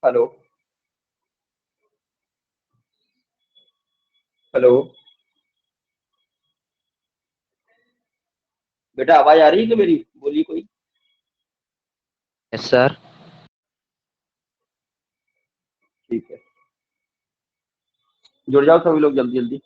Hello. Hello. बेटा आवाज आ रही है क्या मेरी? बोलिए कोई। Yes sir. ठीक है, जुड़ जाओ सभी लोग जल्दी जल्दी।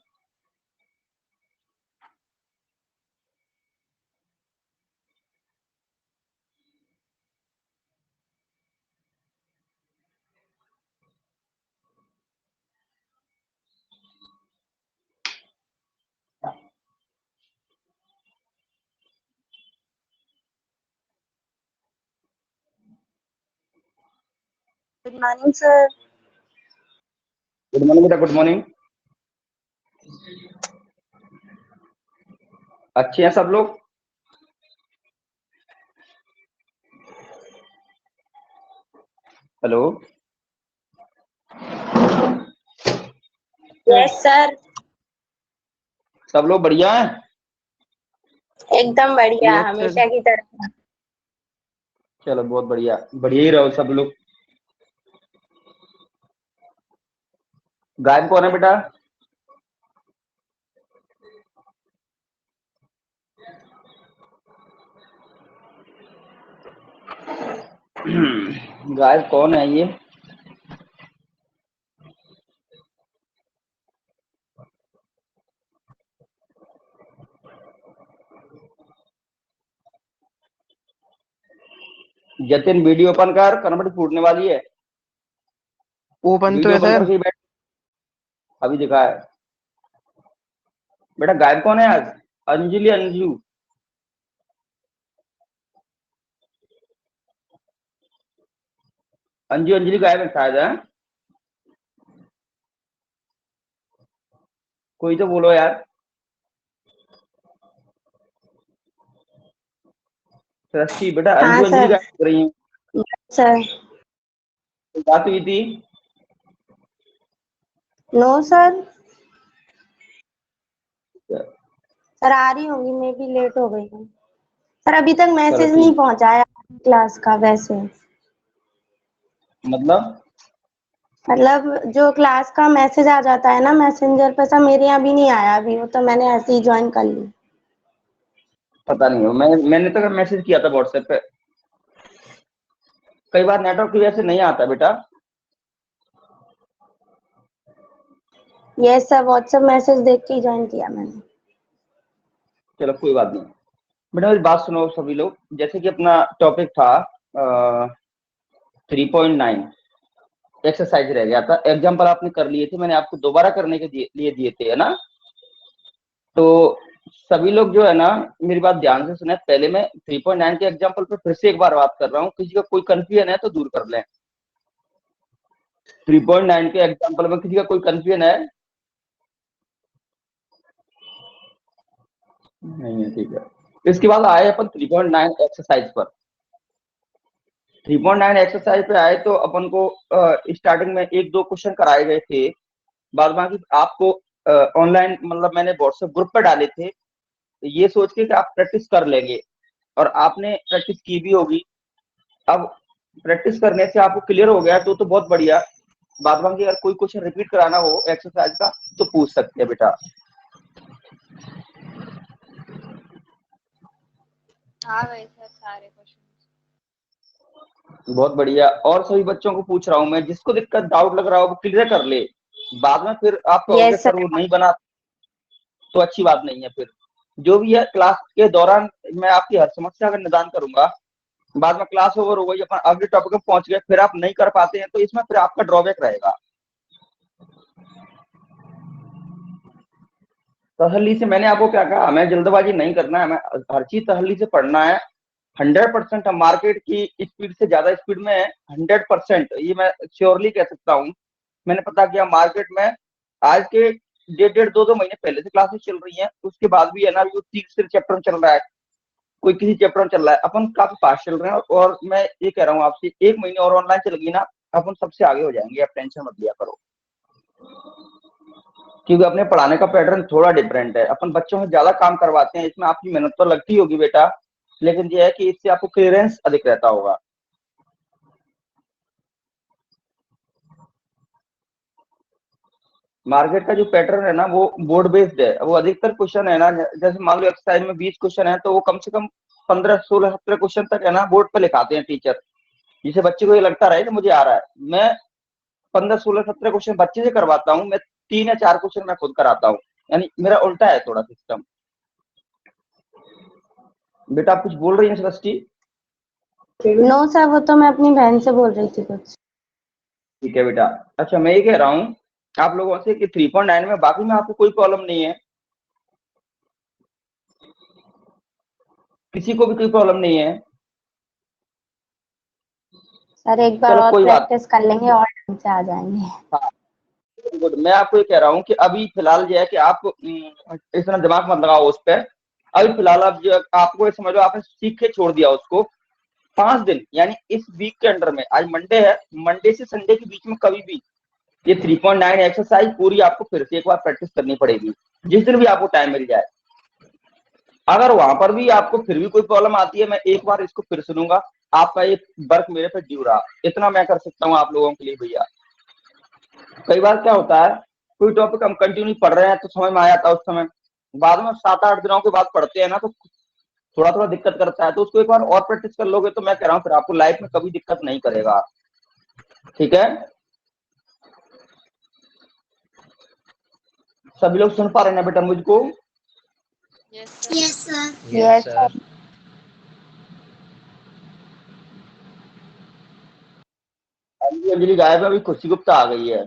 Good morning sir. Good morning बेटा, गुड मॉर्निंग। अच्छे हैं सब लोग? हेलो। Yes sir. सब लोग बढ़िया हैं? एकदम बढ़िया, यस सर। हमेशा की तरह। चलो बहुत बढ़िया, बढ़िया ही रहो सब लोग। गायब कौन है बेटा? गायब कौन है ये? जतिन वीडियो ओपन कर, कनबट फूटने वाली है। ओपन तो वीडियो है ओपन सर। करके बैठ। अभी दिखा है। बेटा गायब कौन है आज? अंजलि, अंजू। अंजू अंजलि गायब है शायद, है? कोई तो बोलो यार। सृष्टि, बेटा हाँ अंजू अंजलि सर। गायब कर रही है। Yes sir. बात हुई थी। No sir. सर आ रही होंगी, मैं भी लेट हो गई हूँ। सर अभी तक चलो मैसेज नहीं ठीक। पहुंचा है क्लास का वैसे। मतलब? मतलब जो क्लास का मैसेज आ जाता है ना मैसेंजर पे, सर मेरे यहाँ भी नहीं आया अभी, वो तो मैंने ऐसे ही ज्वाइन कर ली। पता नहीं हो, मैंने तो मैसेज किया था व्हाट्सएप पे। कई बार नेटवर्क की वजह से नहीं आता बेटा। यस सर, व्हाट्सएप मैसेज देख के ही ज्वाइन किया मैंने। चलो कोई बात नहीं। बेटा मेरी बात सुनो सभी लोग, जैसे कि अपना टॉपिक था 3.9 एक्सरसाइज रह गया था। एग्जाम्पल आपने कर लिए थे, मैंने आपको दोबारा करने के लिए दिए थे, है ना? तो सभी लोग जो है ना, मेरी बात ध्यान से सुने। पहले मैं 3.9 के एग्जाम्पल पे फिर से एक बार बात कर रहा हूँ, किसी का कोई कंफ्यूजन है तो दूर कर लें। 3.9 के एग्जाम्पल में किसी का कोई कंफ्यूजन है? नहीं है, ठीक है। इसके बाद आए अपन 3.9 एक्सरसाइज पर। 3.9 एक्सरसाइज पे आए तो अपन को स्टार्टिंग में एक दो क्वेश्चन कराए गए थे। बाद बाकी आपको ऑनलाइन, मतलब मैंने व्हाट्सएप ग्रुप पर डाले थे, ये सोच के कि आप प्रैक्टिस कर लेंगे, और आपने प्रैक्टिस की भी होगी। अब प्रैक्टिस करने से आपको क्लियर हो गया तो बहुत बढ़िया। बाद बाकी अगर कोई क्वेश्चन रिपीट कराना हो एक्सरसाइज का तो पूछ सकते हैं बेटा। आ गए सर सारे क्वेश्चन। बहुत बढ़िया। और सभी बच्चों को पूछ रहा हूँ मैं, जिसको दिक्कत डाउट लग रहा हो वो क्लियर कर ले। बाद में फिर आप कहोगे यस सर सर। वो नहीं बना, तो अच्छी बात नहीं है। फिर जो भी है क्लास के दौरान मैं आपकी हर समस्या का निदान करूंगा। बाद में क्लास ओवर हो गई, अपन अगले टॉपिक पे पहुंच गए, फिर आप नहीं कर पाते हैं तो इसमें फिर आपका ड्रॉबैक रहेगा। तसल्ली से मैंने आपको क्या कहा, हमें जल्दबाजी नहीं करना है, हमें हर चीज तसल्ली से पढ़ना है। 100% हम मार्केट की स्पीड से ज्यादा स्पीड में है। 100% ये मैं श्योरली कह सकता हूँ। मैंने पता किया मार्केट में आज के 1.5 2 महीने पहले से क्लासेस चल रही हैं, उसके बाद भी है ना, वो तीसरे चैप्टर में चल रहा है, कोई किसी चैप्टर में चल रहा है, अपन काफी फास्ट चल रहे हैं। और मैं ये कह रहा हूँ आपसे, 1 महीने और ऑनलाइन चल गई ना, अपन सबसे आगे हो जाएंगे। आप टेंशन मत लिया करो, क्योंकि अपने पढ़ाने का पैटर्न थोड़ा डिफरेंट है। अपन बच्चों से ज्यादा काम करवाते हैं, इसमें आपकी मेहनत तो लगती होगी बेटा, लेकिन ये है कि इससे आपको क्लियरेंस अधिक रहता होगा। मार्केट का जो पैटर्न है ना वो बोर्ड बेस्ड है। वो अधिकतर क्वेश्चन है ना, जैसे मान लो एक्सरसाइज में 20 क्वेश्चन है तो वो कम से कम 15, 16, 17 क्वेश्चन तक है ना बोर्ड पे लिखाते हैं टीचर, जिसे बच्चे को ये लगता रहे कि मुझे आ रहा है। मैं 15, 16, 17 क्वेश्चन बच्चे से करवाता हूँ, मैं 3 या 4 क्वेश्चन मैं खुद कराता हूँ। यानी मेरा उल्टा है थोड़ा सिस्टम। बेटा आप कुछ बोल रही हैं सृष्टि? नो सर, वो तो मैं अपनी बहन से बोल रही थी कुछ। ठीक है बेटा। अच्छा मैं ये कह रहा हूँ आप लोगों से कि 3.9 में बाकी में आपको कोई प्रॉब्लम नहीं है, किसी को भी कोई प्रॉब्लम नहीं है? सर एक बार चलो और कोई बात। प्रैक्टिस कर लेंगे और ढंग से आ जाएंगे। हाँ गुड। मैं आपको ये कह रहा हूँ कि अभी फिलहाल जो है कि आप इतना दिमाग मत लगाओ उस पर। अभी फिलहाल आप जो आपको ये समझो आपने सीख के छोड़ दिया उसको। 5 दिन यानी इस वीक के अंडर में, आज मंडे है, मंडे से संडे के बीच में कभी भी ये 3.9 एक्सरसाइज पूरी आपको फिर से एक बार प्रैक्टिस करनी पड़ेगी, जिस दिन भी आपको टाइम मिल जाए। अगर वहां पर भी आपको फिर भी कोई प्रॉब्लम आती है, मैं एक बार इसको फिर सुनूंगा। आपका ये वर्क मेरे पे ड्यू रहा, इतना मैं कर सकता हूँ आप लोगों के लिए भैया। कई बार क्या होता है कोई टॉपिक हम कंटिन्यू पढ़ रहे हैं तो समझ में आ जाता है उस समय, बाद में 7-8 दिनों के बाद पढ़ते हैं ना तो थोड़ा थोड़ा दिक्कत करता है। तो उसको एक बार और प्रैक्टिस कर लोगे तो मैं कह रहा हूँ फिर आपको लाइफ में कभी दिक्कत नहीं करेगा। ठीक है, सभी लोग सुन पा रहे हैं ना बेटा मुझको? Yes sir. Yes sir. Anjali गायब है, अभी खुशी गुप्ता आ गई है।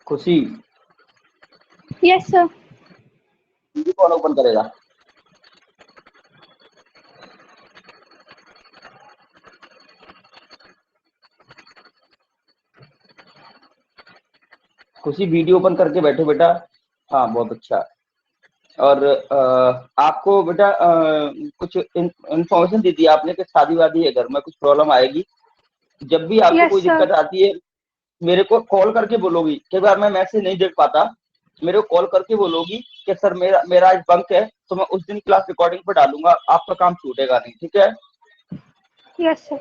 खुशी यस सर। कौन ओपन करेगा? खुशी वीडियो ओपन करके बैठो बेटा। हाँ बहुत अच्छा। और आपको बेटा कुछ इंफॉर्मेशन दी थी आपने कि शादी वादी है घर में, कुछ प्रॉब्लम आएगी, जब भी आपको Yes, कोई sir. दिक्कत आती है मेरे को कॉल करके बोलोगी। कई बार मैं मैसेज नहीं देख पाता, मेरे को कॉल करके बोलोगी कि सर मेरा आज बंक है, तो मैं उस दिन क्लास रिकॉर्डिंग पर डालूंगा, आपका काम छूटेगा नहीं। ठीक है? Yes, sir.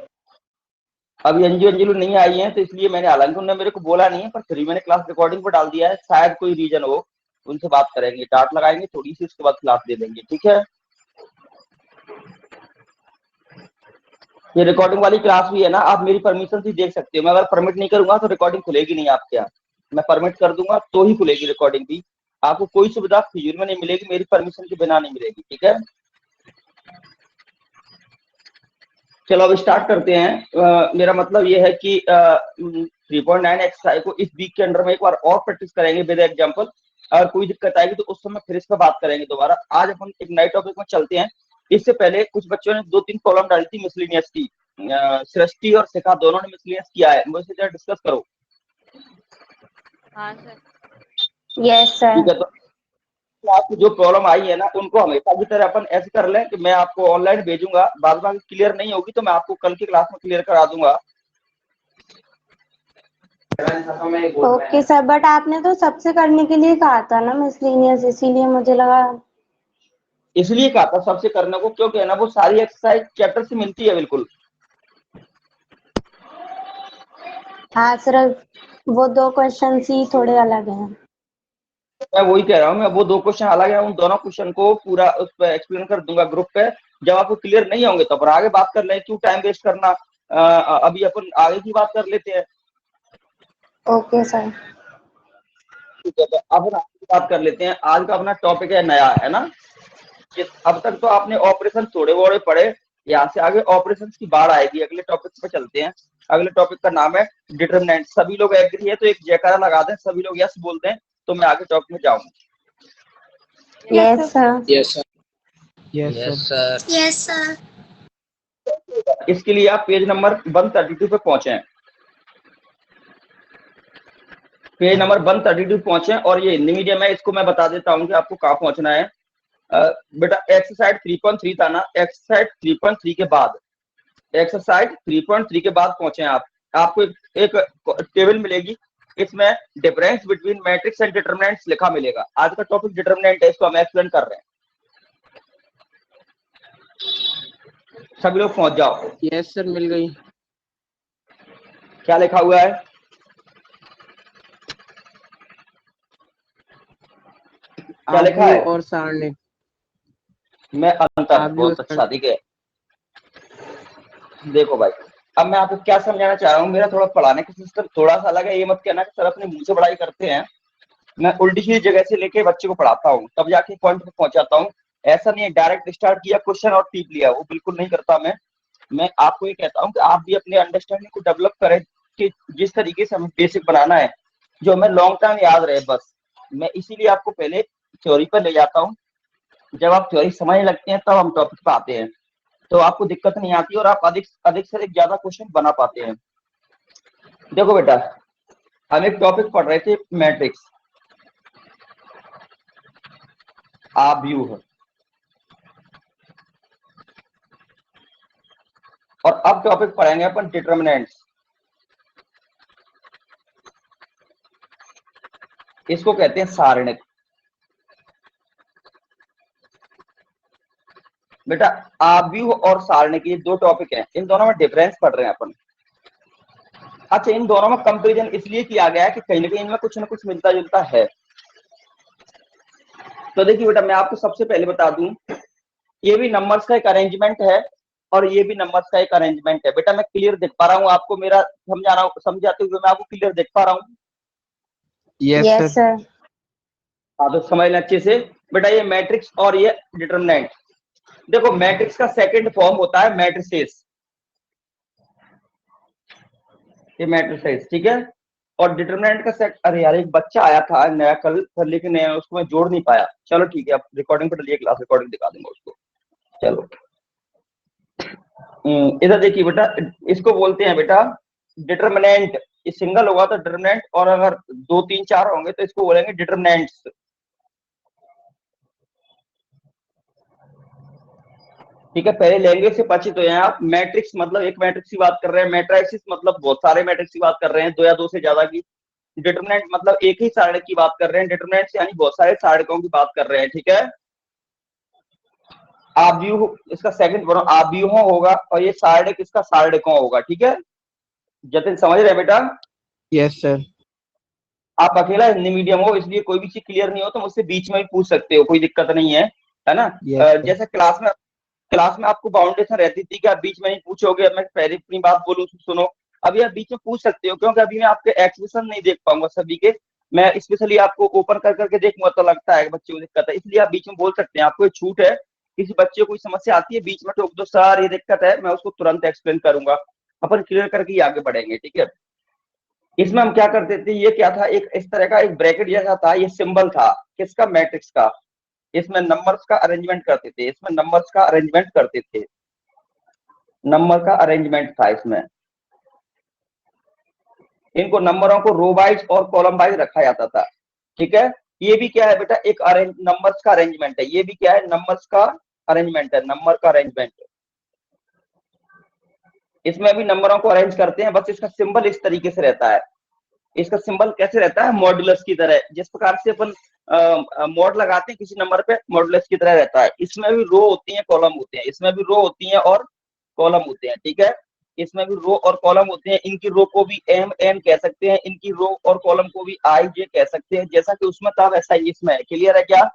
अभी अंजलि नहीं आई है तो इसलिए मैंने, हालांकि उन्होंने मेरे को बोला नहीं है, पर फिर भी मैंने क्लास रिकॉर्डिंग पर डाल दिया है। शायद कोई रीजन हो, उनसे बात करेंगे, डांट लगाएंगे थोड़ी सी, उसके बाद क्लास दे देंगे। ठीक है? ये रिकॉर्डिंग वाली क्लास भी है ना, आप मेरी परमिशन से देख सकते हो। मैं अगर परमिट नहीं करूंगा तो रिकॉर्डिंग खुलेगी नहीं आपके यहाँ। मैं परमिट कर दूंगा तो ही खुलेगी रिकॉर्डिंग भी। आपको कोई सुविधा फिजूल में नहीं मिलेगी, मेरी परमिशन के बिना नहीं मिलेगी। ठीक है? चलो अब स्टार्ट करते हैं। मेरा मतलब ये है कि 3.9 एक्सरसाइज को इस वीक के अंडर में एक बार और प्रैक्टिस करेंगे विद एग्जांपल। अगर कोई दिक्कत आएगी तो उस समय फिर इस पर बात करेंगे दोबारा। आज अपन एक नए टॉपिक में चलते हैं। इससे पहले कुछ बच्चों ने 2-3 प्रॉब्लम डाली थी मिसलिनियस की। सृष्टि और शिखा दोनों ने मिसलिनियस किया है, मुझसे जरा डिस्कस करो। हाँ सर। यस ठीक है, सर। तो आपको जो प्रॉब्लम आई है ना उनको हमेशा की तरह अपन ऐसे कर लें कि मैं आपको ऑनलाइन भेजूंगा, बाद में क्लियर नहीं होगी तो मैं आपको कल की क्लास में क्लियर करा दूंगा। ओके सर, बट आपने तो सबसे करने के लिए कहा था ना मिसलिनियस, इसीलिए मुझे लगा। इसलिए कहा था सबसे करने को, क्योंकि है ना वो सारी एक्सरसाइज चैप्टर से मिलती है बिल्कुल। हाँ सर, वो 2 क्वेश्चन ही थोड़े अलग हैं। मैं वही कह रहा हूँ, मैं वो 2 क्वेश्चन अलग है, उन दोनों क्वेश्चन को पूरा उस पर एक्सप्लेन कर दूंगा ग्रुप पे। जब आपको क्लियर नहीं होंगे तो फिर आगे बात कर लें, क्यों टाइम वेस्ट करना। अभी अपन आगे की बात कर लेते हैं। Okay sir. ठीक है, तो अपन आगे की बात कर लेते हैं। आज का अपना टॉपिक है नया, है ना। अब तक तो आपने ऑपरेशन थोड़े बोड़े पढ़े, यहाँ से आगे ऑपरेशन की बाढ़ आएगी। अगले टॉपिक पे चलते हैं। अगले टॉपिक का नाम है डिटरमिनेंट। सभी लोग एग्री है तो एक जयकारा लगा दें, सभी लोग यस बोल दें तो मैं आगे टॉपिक में जाऊंगा। Yes sir. Yes sir. Yes sir. इसके लिए आप पेज नंबर 132 पे पहुंचे। पेज नंबर 132 पहुंचे और ये हिंदी मीडियम है, इसको मैं बता देता हूँ कि आपको कहाँ पहुंचना है। बेटा एक्सरसाइज 3.3 था ना, एक्सरसाइज 3.3 के बाद, एक्सरसाइज 3.3 के बाद पहुंचे आप। आपको एक टेबल मिलेगी, इसमें difference between matrix and determinants लिखा मिलेगा। आज का टॉपिक डिटरमिनेंट है, इसको हम एक्सप्लेन कर रहे हैं। सभी लोग पहुंच जाओ। यस सर, मिल गई। क्या लिखा हुआ है? क्या लिखा आव्यूह है? और सारणिक। मैं अंतर। आव्यूह बहुत अच्छा, ठीक है। देखो भाई, अब मैं आपको क्या समझाना चाह रहा हूँ, मेरा थोड़ा पढ़ाने का सिस्टम थोड़ा सा अलग है। ये मत कहना कि सर अपने मुंह से पढ़ाई करते हैं। मैं उल्टी सीधी जगह से लेके बच्चे को पढ़ाता हूँ, तब जाके पॉइंट पे पहुंचाता हूँ। ऐसा नहीं है डायरेक्ट स्टार्ट किया क्वेश्चन और टीप लिया, वो बिल्कुल नहीं करता मैं आपको ये कहता हूँ कि आप भी अपने अंडरस्टैंडिंग को डेवलप करें कि जिस तरीके से हमें बेसिक बनाना है, जो हमें लॉन्ग टर्म याद रहे। बस मैं इसीलिए आपको पहले थ्योरी पर ले जाता हूँ। जब आप थ्योरी समझने लगते हैं तब हम टॉपिक पे आते हैं, तो आपको दिक्कत नहीं आती और आप अधिक से अधिक ज्यादा क्वेश्चन बना पाते हैं। देखो बेटा, हम एक टॉपिक पढ़ रहे थे, मैट्रिक्स, आव्यूह, और अब टॉपिक पढ़ेंगे अपन डिटर्मिनेंट्स। इसको कहते हैं सारणिक। बेटा आव्यूह और सारणिक ये दो टॉपिक हैं, इन दोनों में डिफरेंस पढ़ रहे हैं अपन। अच्छा, इन दोनों में कंपैरिजन इसलिए किया गया है कि कहीं ना कहीं इनमें कुछ ना कुछ मिलता जुलता है। तो देखिए बेटा, मैं आपको सबसे पहले बता दूं, ये भी नंबर्स का एक अरेंजमेंट है और ये भी नंबर्स का एक अरेंजमेंट है। बेटा मैं क्लियर देख पा रहा हूँ आपको? मेरा समझाते हुए मैं आपको क्लियर देख पा रहा हूँ? Yes yes sir. सर। हाँ, तो समझ लें अच्छे से। बेटा ये मैट्रिक्स और ये डिटरमिनेंट। देखो मैट्रिक्स का सेकंड फॉर्म होता है मैट्रिसेस, ये मैट्रिसेस, ठीक है। और डिटरमिनेंट का सेट, अरे यार एक बच्चा आया था नया कल सर, लेकिन उसको मैं जोड़ नहीं पाया। चलो ठीक है, अब रिकॉर्डिंग पर डलिए, क्लास रिकॉर्डिंग दिखा दूंगा उसको। चलो इधर देखिए बेटा, इसको बोलते हैं बेटा डिटरमिनेंट। ये सिंगल होगा तो डिटरमिनेंट, और अगर 2 3 4 होंगे तो इसको बोलेंगे डिटरमिनेंट्स। ठीक है, पहले लैंग्वेज से परिचित हो जाए आप। मैट्रिक्स मतलब एक मैट्रिक्स की बात कर रहे हैं, मैट्रिसेस मतलब बहुत सारे मैट्रिक्स की बात कर रहे हैं, 2 या 2 से ज्यादा की। डिटरमिनेंट मतलब एक ही सारणिक की बात कर रहे हैं, डिटरमिनेंट्स यानी बहुत सारे सारणिकों की बात कर रहे हैं, ठीक है। आव्यूह इसका सेकंड फॉर्म आव्यूह होगा, और ये सारणिक इसका सारणिकों होगा, ठीक है। जतिन समझ रहे हैं बेटा? Yes sir. आप अकेला हिंदी मीडियम हो, इसलिए कोई भी चीज क्लियर नहीं हो तो मुझसे बीच में भी पूछ सकते हो, कोई दिक्कत नहीं है ना। जैसे क्लास में आपको बाउंडेशन रहती थी कि आप बीच में नहीं पूछोगे। मैं पहले अपनी बात बोलूं तो सुनो, अभी आप बीच में पूछ सकते हो, क्योंकि अभी मैं आपके एक्सप्रेशन नहीं देख पाऊंगा सभी के। मैं स्पेशली आपको ओपन कर करके देखूंगा तो लगता है बच्चे को दिक्कत है, इसलिए आप बीच में बोल सकते हैं। आपको ये छूट है, किसी बच्चे को कोई समस्या आती है बीच में टोक दो, सर ये दिक्कत है, मैं उसको तुरंत एक्सप्लेन करूंगा, अपन क्लियर करके ही आगे बढ़ेंगे, ठीक है। इसमें हम क्या करते थे, ये क्या था, एक इस तरह का एक ब्रैकेट जैसा था, ये सिंबल था किसका, मैट्रिक्स का। इसमें नंबर्स का अरेंजमेंट करते थे, इसमें नंबर्स का अरेंजमेंट करते थे, नंबर का अरेंजमेंट था इसमें। इनको नंबरों को रो वाइज और कॉलम वाइज रखा जाता था, ठीक है। ये भी क्या है बेटा, एक नंबर्स का अरेंजमेंट है। ये भी क्या है, नंबर्स का अरेंजमेंट है, नंबर का अरेंजमेंट। इसमें भी नंबरों को अरेंज करते हैं, बस इसका सिंबल इस तरीके से रहता है। इसका सिंबल कैसे रहता है, मॉड्यूलस की तरह, जिस प्रकार से अपन मॉड लगाते हैं किसी नंबर पे, मॉड्यूलस की तरह रहता है। इसमें भी रो होती है, कॉलम होते हैं, इसमें भी रो होती है और कॉलम होते हैं, ठीक है। इसमें भी रो और कॉलम होते हैं। इनकी रो को भी एम एन कह सकते हैं, इनकी रो और कॉलम को भी आई जे कह सकते हैं। जैसा कि उसमें था वैसा ही इसमें है। क्लियर है क्या?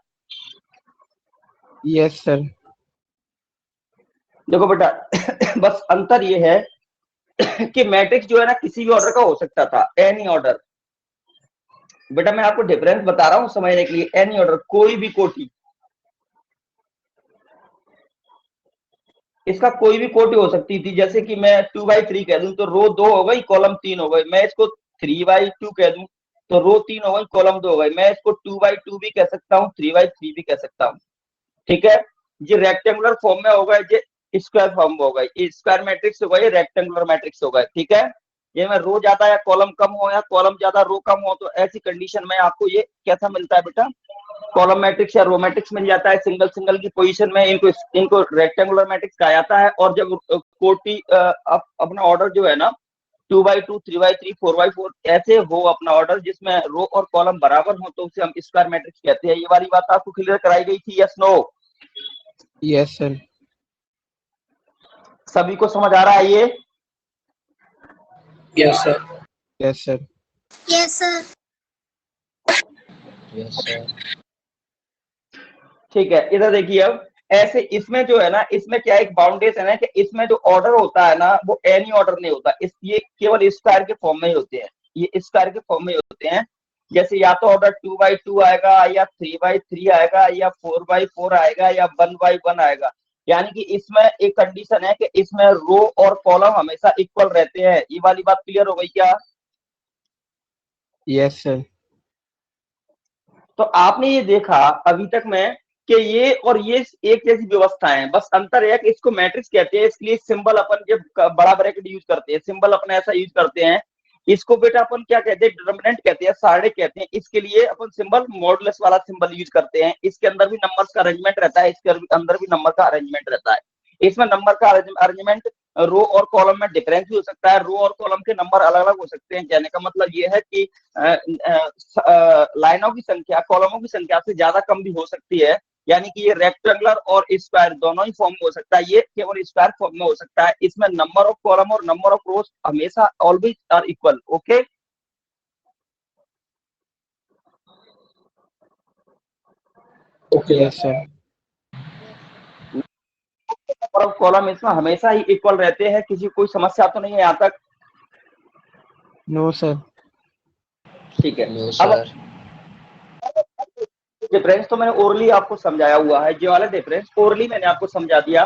Yes sir. देखो बेटा बस अंतर ये है कि मैट्रिक्स जो है ना किसी भी ऑर्डर का हो सकता था, एनी ऑर्डर। बेटा मैं आपको डिफरेंस बता रहा हूं समझने के लिए। एनी ऑर्डर, कोई भी कोटि, इसका कोई भी कोटि हो सकती थी। जैसे कि मैं 2/3 कह दूं तो रो 2 हो गई, कॉलम 3 हो गई। मैं इसको 3/2 कह दूं तो रो 3 हो गई, कॉलम 2 हो गई। मैं इसको 2/2 भी कह सकता हूँ, 3/3 भी कह सकता हूँ, ठीक है। ये रेक्टेंगुलर फॉर्म में होगा, ये स्क्वायर फॉर्म में होगा, ये स्क्वायर मैट्रिक्स होगा, ये रेक्टेंगुलर मैट्रिक्स होगा, ठीक है। ये में रो ज्यादा या कॉलम कम हो, या कॉलम ज्यादा रो कम हो, तो ऐसी कंडीशन में आपको ये कैसा मिलता है बेटा, कॉलम मैट्रिक्स या रो मैट्रिक्स मिल जाता है। सिंगल सिंगल की पोजीशन में इनको रेक्टेंगुलर मैट्रिक्स कहा जाता है। और जब कोटि अपना ऑर्डर जो है ना 2/2, 3/3, 4/4 ऐसे हो अपना ऑर्डर, जिसमें रो और कॉलम बराबर हो, तो उसे हम स्क्वायर मैट्रिक्स कहते हैं। ये वाली बात आपको क्लियर कराई गई थी, यस नो? Yes sir. सभी को समझ आ रहा है ये? Yes, sir. Yes, sir. Yes, sir. Yes, sir. ठीक है, इधर देखिए अब ऐसे इसमें जो है ना, इसमें क्या एक बाउंडेशन है कि इसमें जो ऑर्डर होता है ना वो एनी ऑर्डर नहीं होता, इस ये केवल स्क्वायर के फॉर्म में ही होते हैं, ये स्क्वायर के फॉर्म में ही होते हैं। जैसे या तो ऑर्डर 2x2 आएगा या 3x3 आएगा या 4x4 आएगा या 1x1 आएगा। यानी कि इसमें एक कंडीशन है कि इसमें रो और कॉलम हमेशा इक्वल रहते हैं। ये वाली बात क्लियर हो गई क्या? Yes, sir. तो आपने ये देखा अभी तक में कि ये और ये एक जैसी व्यवस्थाएं हैं, बस अंतर है कि इसको मैट्रिक्स कहते हैं, इसलिए सिंबल अपन जब बड़ा ब्रैकेट यूज करते हैं, सिंबल अपन ऐसा यूज करते हैं। इसको बेटा अपन क्या कहते हैं? डिटरमिनेंट कहते हैं, सारणी कहते हैं। इसके लिए अपन सिंबल मॉडुलस वाला सिंबल यूज करते हैं। इसके अंदर भी नंबर्स का अरेंजमेंट रहता है, इसके अंदर भी नंबर का अरेंजमेंट रहता है। इसमें नंबर का अरेंजमेंट रो और कॉलम में डिफरेंस भी हो सकता है, रो और कॉलम के नंबर अलग अलग हो सकते हैं। कहने का मतलब ये है कि लाइनों की संख्या कॉलमों की संख्या से ज्यादा कम भी हो सकती है। यानी कि ये रेक्टेंगुलर और स्क्वायर दोनों ही फॉर्म में हो सकता है, ये केवल स्क्वायर फॉर्म में हो सकता है। इसमें नंबर ऑफ कॉलम और नंबर ऑफ रोज हमेशा always are equal. Okay, Yes, sir. नंबर ऑफ कॉलम इसमें हमेशा ही इक्वल रहते हैं। किसी कोई समस्या तो नहीं है यहाँ तक? No, sir. ठीक है। No, अब sir. डिफरेंस तो मैंने ओरली आपको समझाया हुआ है, ये वाला डिफरेंस ओरली मैंने आपको समझा दिया,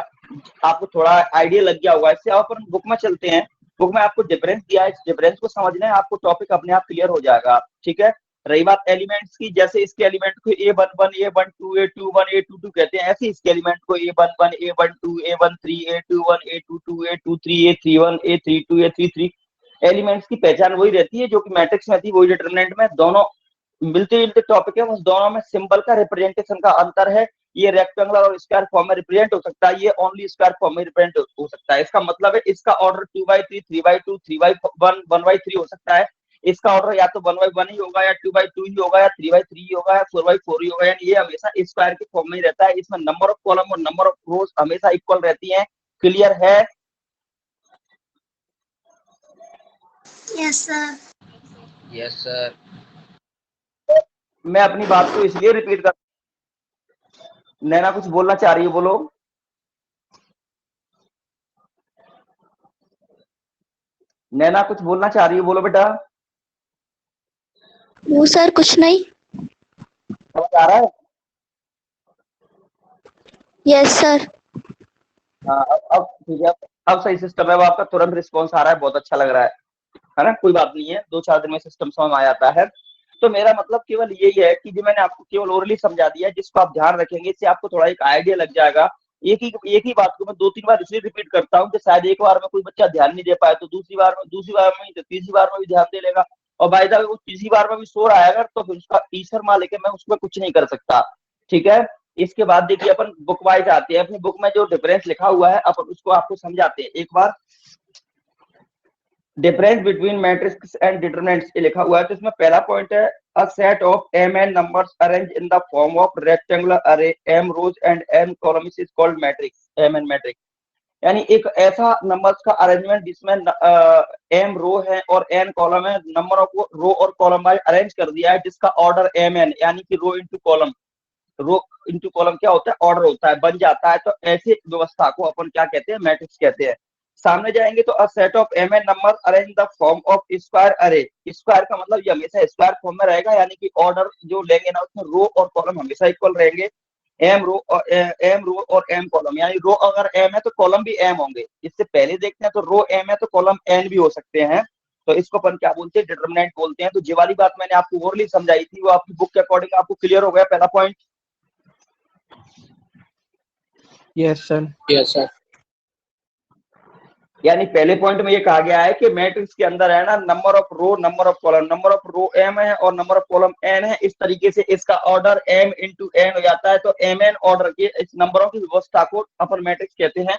आपको थोड़ा आइडिया लग गया होगा। इससे आप अपन बुक में चलते हैं, बुक में आपको डिफरेंस दिया है, इस डिफरेंस को समझना है, आपको टॉपिक अपने आप क्लियर हो जाएगा। ठीक है। रही बात एलिमेंट्स की, जैसे इसके एलिमेंट को A11 A12 A21 A22 कहते हैं, ऐसे इसके एलिमेंट को A11 A12 A13 A21 A22 A23 A31 A32 A33 elements की पहचान वही रहती है जो कि मैट्रिक्स में थी, वही डिटरमिनेंट में। दोनों मिलते जुलते टॉपिक है, बस दोनों में सिंबल का रिप्रेजेंटेशन का अंतर है। ये रेक्टेंगुलर और स्क्वायर फॉर्म में रिप्रेजेंट हो सकता है, ये ओनली स्क्वायर फॉर्म में रिप्रेजेंट हो सकता है। इसका मतलब है इसका order 2x3 3x2 3x1 1x3 हो सकता है। इसका ऑर्डर या तो 1x1 ही होगा या 2x2 ही होगा या 3x3 ही होगा या 4x4 ही होगा। यानी ये हमेशा स्क्वायर के फॉर्म में ही रहता है। इसमें नंबर ऑफ कॉलम और नंबर ऑफ रोज हमेशा इक्वल रहती है। क्लियर है? Yes, sir. Yes, sir. मैं अपनी बात को इसलिए रिपीट कर, नैना कुछ बोलना चाह रही है, बोलो। नैना कुछ बोलना चाह रही है, बोलो बेटा। वो सर कुछ नहीं। समझ आ रहा है? Yes sir. हाँ, अब ठीक है, अब सही सिस्टम है, अब आपका तुरंत रिस्पॉन्स आ रहा है, बहुत अच्छा लग रहा है ना? कोई बात नहीं है, 2-4 दिन में सिस्टम समझ आ जाता है। तो मेरा मतलब केवल यही है कि जो मैंने आपको केवल ओरली समझा दिया है, जिसको आप ध्यान रखेंगे, इससे आपको थोड़ा एक आइडिया लग जाएगा। एक ही बात को मैं 2-3 बार इसलिए रिपीट करता हूँ कि शायद एक बार में कोई बच्चा ध्यान नहीं दे पाए तो दूसरी बार में तो तीसरी बार में भी ध्यान दे लेगा। और बाय द वे वो तीसरी बार में भी सो रहा है अगर, तो फिर उसका टीचर मान लेके मैं उसमें कुछ नहीं कर सकता। ठीक है। इसके बाद देखिए अपन बुक वाइज आते हैं, अपनी बुक में जो डिफरेंस लिखा हुआ है अपन उसको आपको समझाते हैं एक बार। Difference between matrix and determinants ये लिखा हुआ है। तो इसमें पहला पॉइंट है a set of mn numbers arranged in the form of rectangular array m rows and n columns is called matrix, mn matrix। यानी एक ऐसा नंबर्स का अरेंजमेंट जिसमें m रो है और n कॉलम है, नंबर ऑफ रो और कॉलम वाइज अरेंज कर दिया है, जिसका ऑर्डर mn यानी कि रो इनटू कॉलम, रो इनटू कॉलम क्या होता है? ऑर्डर होता है, बन जाता है। तो ऐसी व्यवस्था को अपन क्या कहते हैं? मैट्रिक्स कहते हैं। सामने जाएंगे तो अ set of mn number arrange the form of square अरे। स्क्वायर का मतलब ये हमेशा स्क्वायर फॉर्म में रहेगा, यानी कि ऑर्डर जो लेंगे ना उसमें रो और कॉलम हमेशा इक्वल रहेंगे। एम रो और एम कॉलम, यानी रो अगर एम है तो कॉलम भी एम होंगे। इससे पहले देखते हैं तो रो एम है तो कॉलम एन भी हो सकते हैं। तो इसको अपन क्या बोलते हैं? डिटरमिनेंट बोलते हैं। तो ये वाली बात मैंने आपको ओरली समझाई थी, वो आपकी बुक के अकॉर्डिंग आपको क्लियर हो गया पहला point? Yes, sir. Yes, sir. यानी पहले पॉइंट में ये कहा गया है कि मैट्रिक्स के अंदर है ना, number of row number of column, number of row M है और नंबर ऑफ कॉलम एन है। इस तरीके से इसका ऑर्डर एम इंटू एन हो जाता है। तो एम एन ऑर्डर के इस नंबरों की व्यवस्था को अपन मैट्रिक्स कहते हैं।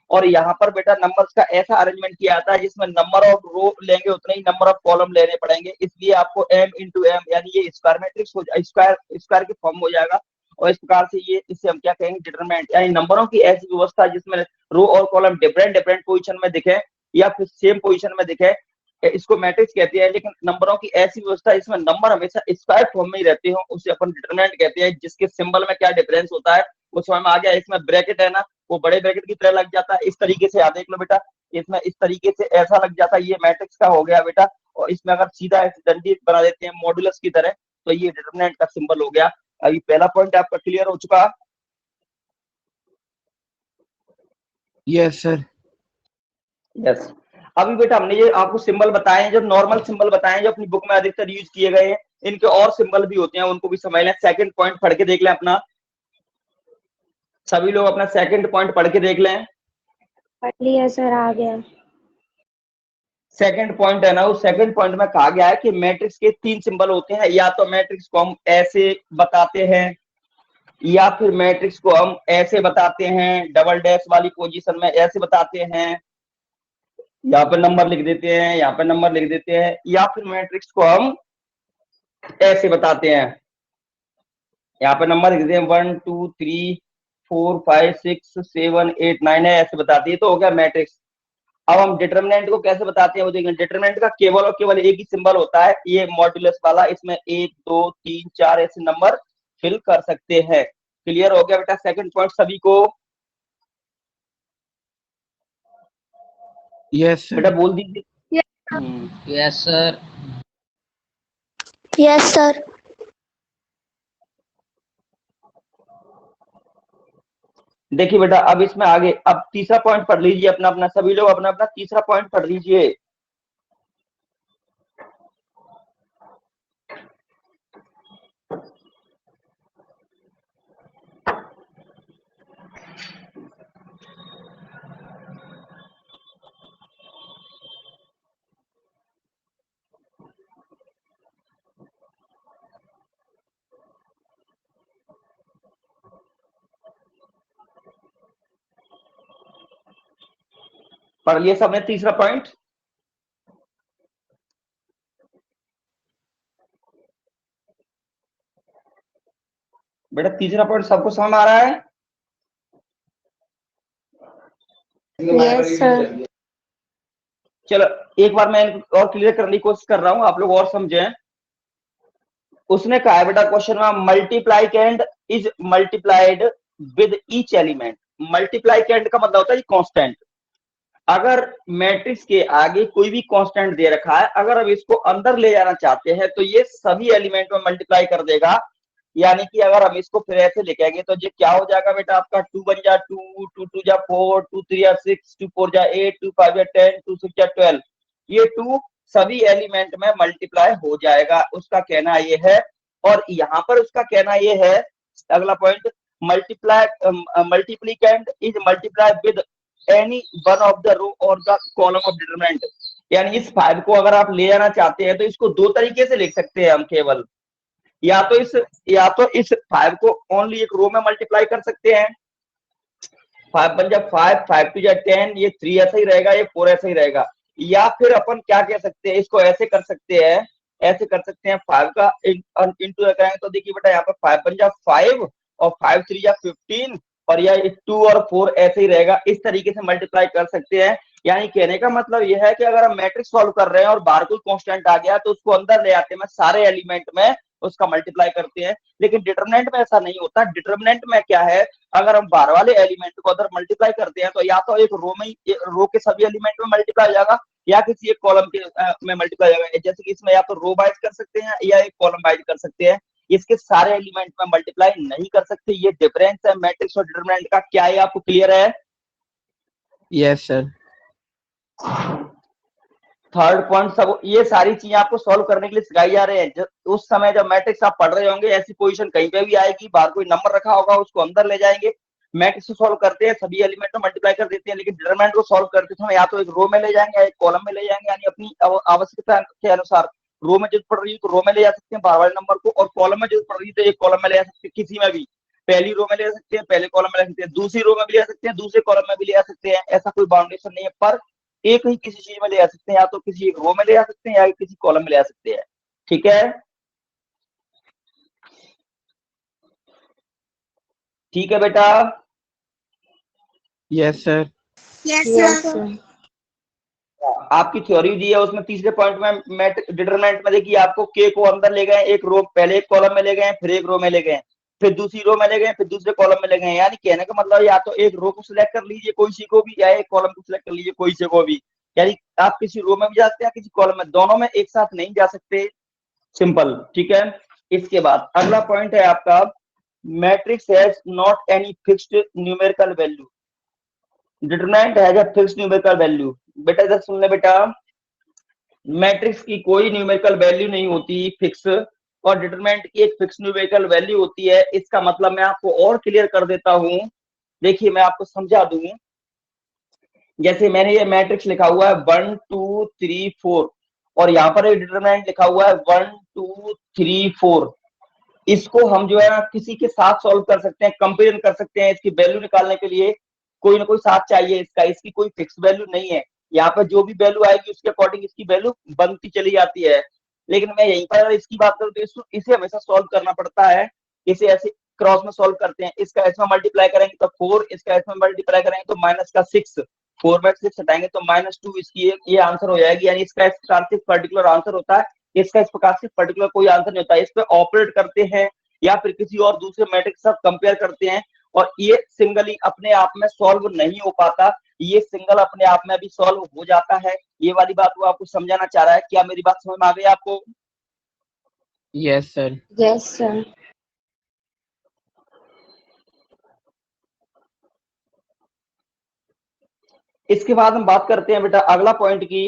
और यहाँ पर बेटा नंबर्स का ऐसा अरेंजमेंट किया जाता है जिसमें नंबर ऑफ रो लेंगे उतने ही नंबर ऑफ कॉलम लेने पड़ेंगे। इसलिए आपको एम इंटू एम यानी ये स्क्वायर मैट्रिक्स हो स्क्वायर के फॉर्म हो जाएगा। और इस प्रकार से ये इससे हम क्या कहेंगे? डिटरमिनेंट, यानी नंबरों की ऐसी व्यवस्था जिसमें रो और कॉलम डिफरेंट डिफरेंट पोजीशन में दिखे या फिर सेम पोजीशन में दिखे, इसको मैट्रिक्स कहते हैं, लेकिन नंबरों की ऐसी व्यवस्था इसमें नंबर हमेशा स्क्वायर फॉर्म में ही रहते हो, उसे अपन डिटरमिनेंट कहते हैं। जिसके सिंबल में क्या डिफरेंस होता है वो समझ में आ गया। इसमें ब्रैकेट है ना, वो बड़े ब्रैकेट की तरह लग जाता है, इस तरीके से याद देख लो बेटा, इसमें इस तरीके से ऐसा लग जाता है, ये मैट्रिक्स का हो गया बेटा। और इसमें अगर सीधा डंडी बना देते हैं मॉड्यूलस की तरह, तो ये डिटरमिनेंट का सिंबल हो गया। अभी पहला पॉइंट आपका क्लियर हो चुका। Yes, sir. यस। अभी बेटा हमने ये आपको सिंबल बताए, जो नॉर्मल सिंबल बताए, जो अपनी बुक में अधिकतर यूज किए गए हैं, इनके और सिंबल भी होते हैं, उनको भी समझ लें। सेकंड पॉइंट पढ़ के देख लें अपना, सभी लोग अपना सेकंड पॉइंट पढ़ के देख लें। पढ़ लिया सर, आ गया। सेकंड पॉइंट है ना, उस सेकंड पॉइंट में कहा गया है कि मैट्रिक्स के 3 सिंबल होते हैं। या तो मैट्रिक्स को हम ऐसे बताते हैं, या फिर मैट्रिक्स को हम ऐसे बताते हैं, डबल डैश वाली पोजीशन में ऐसे बताते हैं, यहाँ पे नंबर लिख देते हैं, यहाँ पे नंबर लिख देते हैं, या फिर मैट्रिक्स को हम ऐसे बताते हैं, यहाँ पे नंबर लिख देते हैं 1 2 3 4 5 6 7 8 9 है, ऐसे बताती है, तो हो गया मैट्रिक्स। अब हम डिटरमिनेंट को कैसे बताते हैं वो देखेंगे। डिटरमिनेंट का केवल और केवल एक ही सिंबल होता है, ये मॉड्यूलस वाला। इसमें 1 2 3 4 ऐसे नंबर फिल कर सकते हैं। क्लियर हो गया बेटा सेकंड पॉइंट सभी को? Yes, बेटा sir. बोल दीजिए। Yes, sir. Yes, sir. देखिए बेटा अब इसमें आगे, अब तीसरा पॉइंट पढ़ लीजिए अपना अपना, सभी लोग अपना अपना तीसरा पॉइंट पढ़ लीजिए। पढ़ लिया सबने तीसरा पॉइंट? बेटा तीसरा पॉइंट सबको समझ में आ रहा है? Yes sir. चलो एक बार मैं इनको और क्लियर करने की कोशिश कर रहा हूं, आप लोग और समझें। उसने कहा है बेटा क्वेश्चन में, multiplicand is multiplied with each element. Multiplicand का मतलब होता है कांस्टेंट। अगर मैट्रिक्स के आगे कोई भी कांस्टेंट दे रखा है, अगर अब इसको अंदर ले जाना चाहते हैं तो ये सभी एलिमेंट में मल्टीप्लाई कर देगा। यानी कि अगर हम इसको फिर ऐसे लिखेंगे तो ये क्या हो जाएगा बेटा, आपका 2 1 जा 2, 2 2 जा 4, 2 3 जा 6, 2 4 जा 8, 2 5 जा 10, 2 6 जा 12। ये 2 सभी एलिमेंट में मल्टीप्लाई हो जाएगा, उसका कहना ये है। और यहाँ पर उसका कहना ये है, अगला point, multiplicand is multiply with any one of the row और द कॉलम ऑफ डिटरमिनेंट। यानी इस 5 को अगर आप ले जाना चाहते हैं तो इसको दो तरीके से लिख सकते हैं हम केवल। या तो इस 5 को ओनली एक रो में मल्टीप्लाई कर सकते हैं, 5 1 जा 5, 5 2 जा 10, ये 3 ऐसा ही रहेगा, ये 4 ऐसा ही रहेगा। या फिर अपन क्या कह सकते हैं, इसको ऐसे कर सकते हैं, ऐसे कर सकते हैं, 5 का इंटू करेंगे तो देखिए बेटा यहाँ पर 5 1 जा 5 और 5 3 जा 15, और या 2 और 4 ऐसे ही रहेगा। इस तरीके से मल्टीप्लाई कर सकते हैं। यानी कहने का मतलब यह है कि अगर हम मैट्रिक्स सॉल्व कर रहे हैं और बाहर कोई कांस्टेंट आ गया तो उसको अंदर ले आते हैं, सारे एलिमेंट में उसका मल्टीप्लाई करते हैं। लेकिन डिटरमिनेंट में ऐसा नहीं होता। डिटरमिनेंट में क्या है, अगर हम बाहर वाले एलिमेंट को अदर मल्टीप्लाई करते हैं तो या तो एक रो में, रो के सभी एलिमेंट में मल्टीप्लाई हो जाएगा, या किसी एक कॉलम के में मल्टीप्लाई हो जाएगा। जैसे कि इसमें या तो रो वाइज कर सकते हैं या एक कॉलम वाइज कर सकते हैं, इसके सारे एलिमेंट में मल्टीप्लाई नहीं कर सकते। ये डिफरेंस है मैट्रिक्स और डिटरमिनेंट का। क्या ये आपको क्लियर है? Yes, sir. थर्ड पॉइंट, सब ये सारी चीजें आपको सॉल्व करने के लिए सिखाई जा रहे हैं। उस समय जब मैट्रिक्स आप पढ़ रहे होंगे, ऐसी पोजीशन कहीं पे भी आएगी, बाहर कोई नंबर रखा होगा, उसको अंदर ले जाएंगे, मैट्रिक्स को सॉल्व करते हैं, सभी एलिमेंट में मल्टीप्लाई कर देते हैं। लेकिन डिटरमिनेंट को सॉल्व करते समय या तो एक रो में ले जाएंगे या एक कॉलम में ले जाएंगे। यानी अपनी आवश्यकता के अनुसार रो में जरूरत पड़ रही है तो रो में ले जा सकते हैं बाहर वाले नंबर को, और कॉलम में जरूरत पड़ रही है तो एक कॉलम में ले जा सकते हैं, किसी में भी। पहली रो में ले सकते हैं, पहले कॉलम में ले सकते हैं, दूसरी रो में भी ले सकते हैं, दूसरे कॉलम में भी ले सकते हैं। ऐसा कोई बाउंडेशन नहीं है, पर एक ही किसी चीज में ले जा सकते हैं, या तो किसी एक रो में ले जा सकते हैं या किसी कॉलम में ले जा सकते हैं। ठीक है, ठीक है बेटा। Yes, sir. Yes, yes sir. Sir. आपकी थ्योरी दी है उसमें तीसरे पॉइंट में डिटरमिनेंट में देखिए आपको के को अंदर ले गए, एक रो पहले एक कॉलम में ले गए, फिर एक रो में ले गए, फिर दूसरी रो में ले गए, फिर दूसरे कॉलम में ले गए। यानी कहने का मतलब या तो एक रो को सिलेक्ट कर लीजिए कोई सी को भी, या एक कॉलम को सिलेक्ट कर लीजिए कोई से को भी। यानी आप किसी रो में भी जा सकते हैं, किसी कॉलम में, दोनों में एक साथ नहीं जा सकते। सिंपल, ठीक है। इसके बाद अगला पॉइंट है आपका, matrix has not any fixed numerical value. Determinant has a fixed numerical value. बेटा इधर सुन ले बेटा, मैट्रिक्स की कोई न्यूमेरिकल वैल्यू नहीं होती फिक्स, और डिटरमिनेंट की एक फिक्स न्यूमेरिकल वैल्यू होती है। इसका मतलब मैं आपको और क्लियर कर देता हूं, देखिए मैं आपको समझा दूं। जैसे मैंने ये मैट्रिक्स लिखा हुआ है 1 2 3 4, और यहाँ पर एक डिटरमिनेंट लिखा हुआ है 1 2 3 4। इसको हम जो है ना किसी के साथ सॉल्व कर सकते हैं, कंपेरिजन कर सकते हैं। इसकी वैल्यू निकालने के लिए कोई ना कोई साथ चाहिए इसका, इसकी कोई फिक्स वैल्यू नहीं है। यहाँ पर जो भी वैल्यू आएगी उसके अकॉर्डिंग इसकी वैल्यू बनती चली जाती है। लेकिन मैं यहीं पर इसकी बात करूँ तो इसे हमेशा सॉल्व करना पड़ता है। इसे ऐसे क्रॉस में सॉल्व करते हैं, इसका एस में मल्टीप्लाई करेंगे तो 4, इसका एस में मल्टीप्लाई करेंगे तो माइनस का 6, 4 में 6 हटाएंगे तो -2, इसकी ये आंसर हो जाएगी। यानी इसका इस प्रकार से पर्टिकुलर आंसर होता है, इसका इस प्रकार से पर्टिकुलर कोई आंसर नहीं होता। इस पे ऑपरेट करते हैं या फिर किसी और दूसरे मैट्रिक्स के साथ कंपेयर करते हैं, और ये सिंगली अपने आप में सॉल्व नहीं हो पाता, ये सिंगल अपने आप में भी सॉल्व हो जाता है। ये वाली बात वो आपको समझाना चाह रहा है। क्या मेरी बात समझ में आ गई आपको? Yes, sir. Yes sir. इसके बाद हम बात करते हैं बेटा अगला पॉइंट की,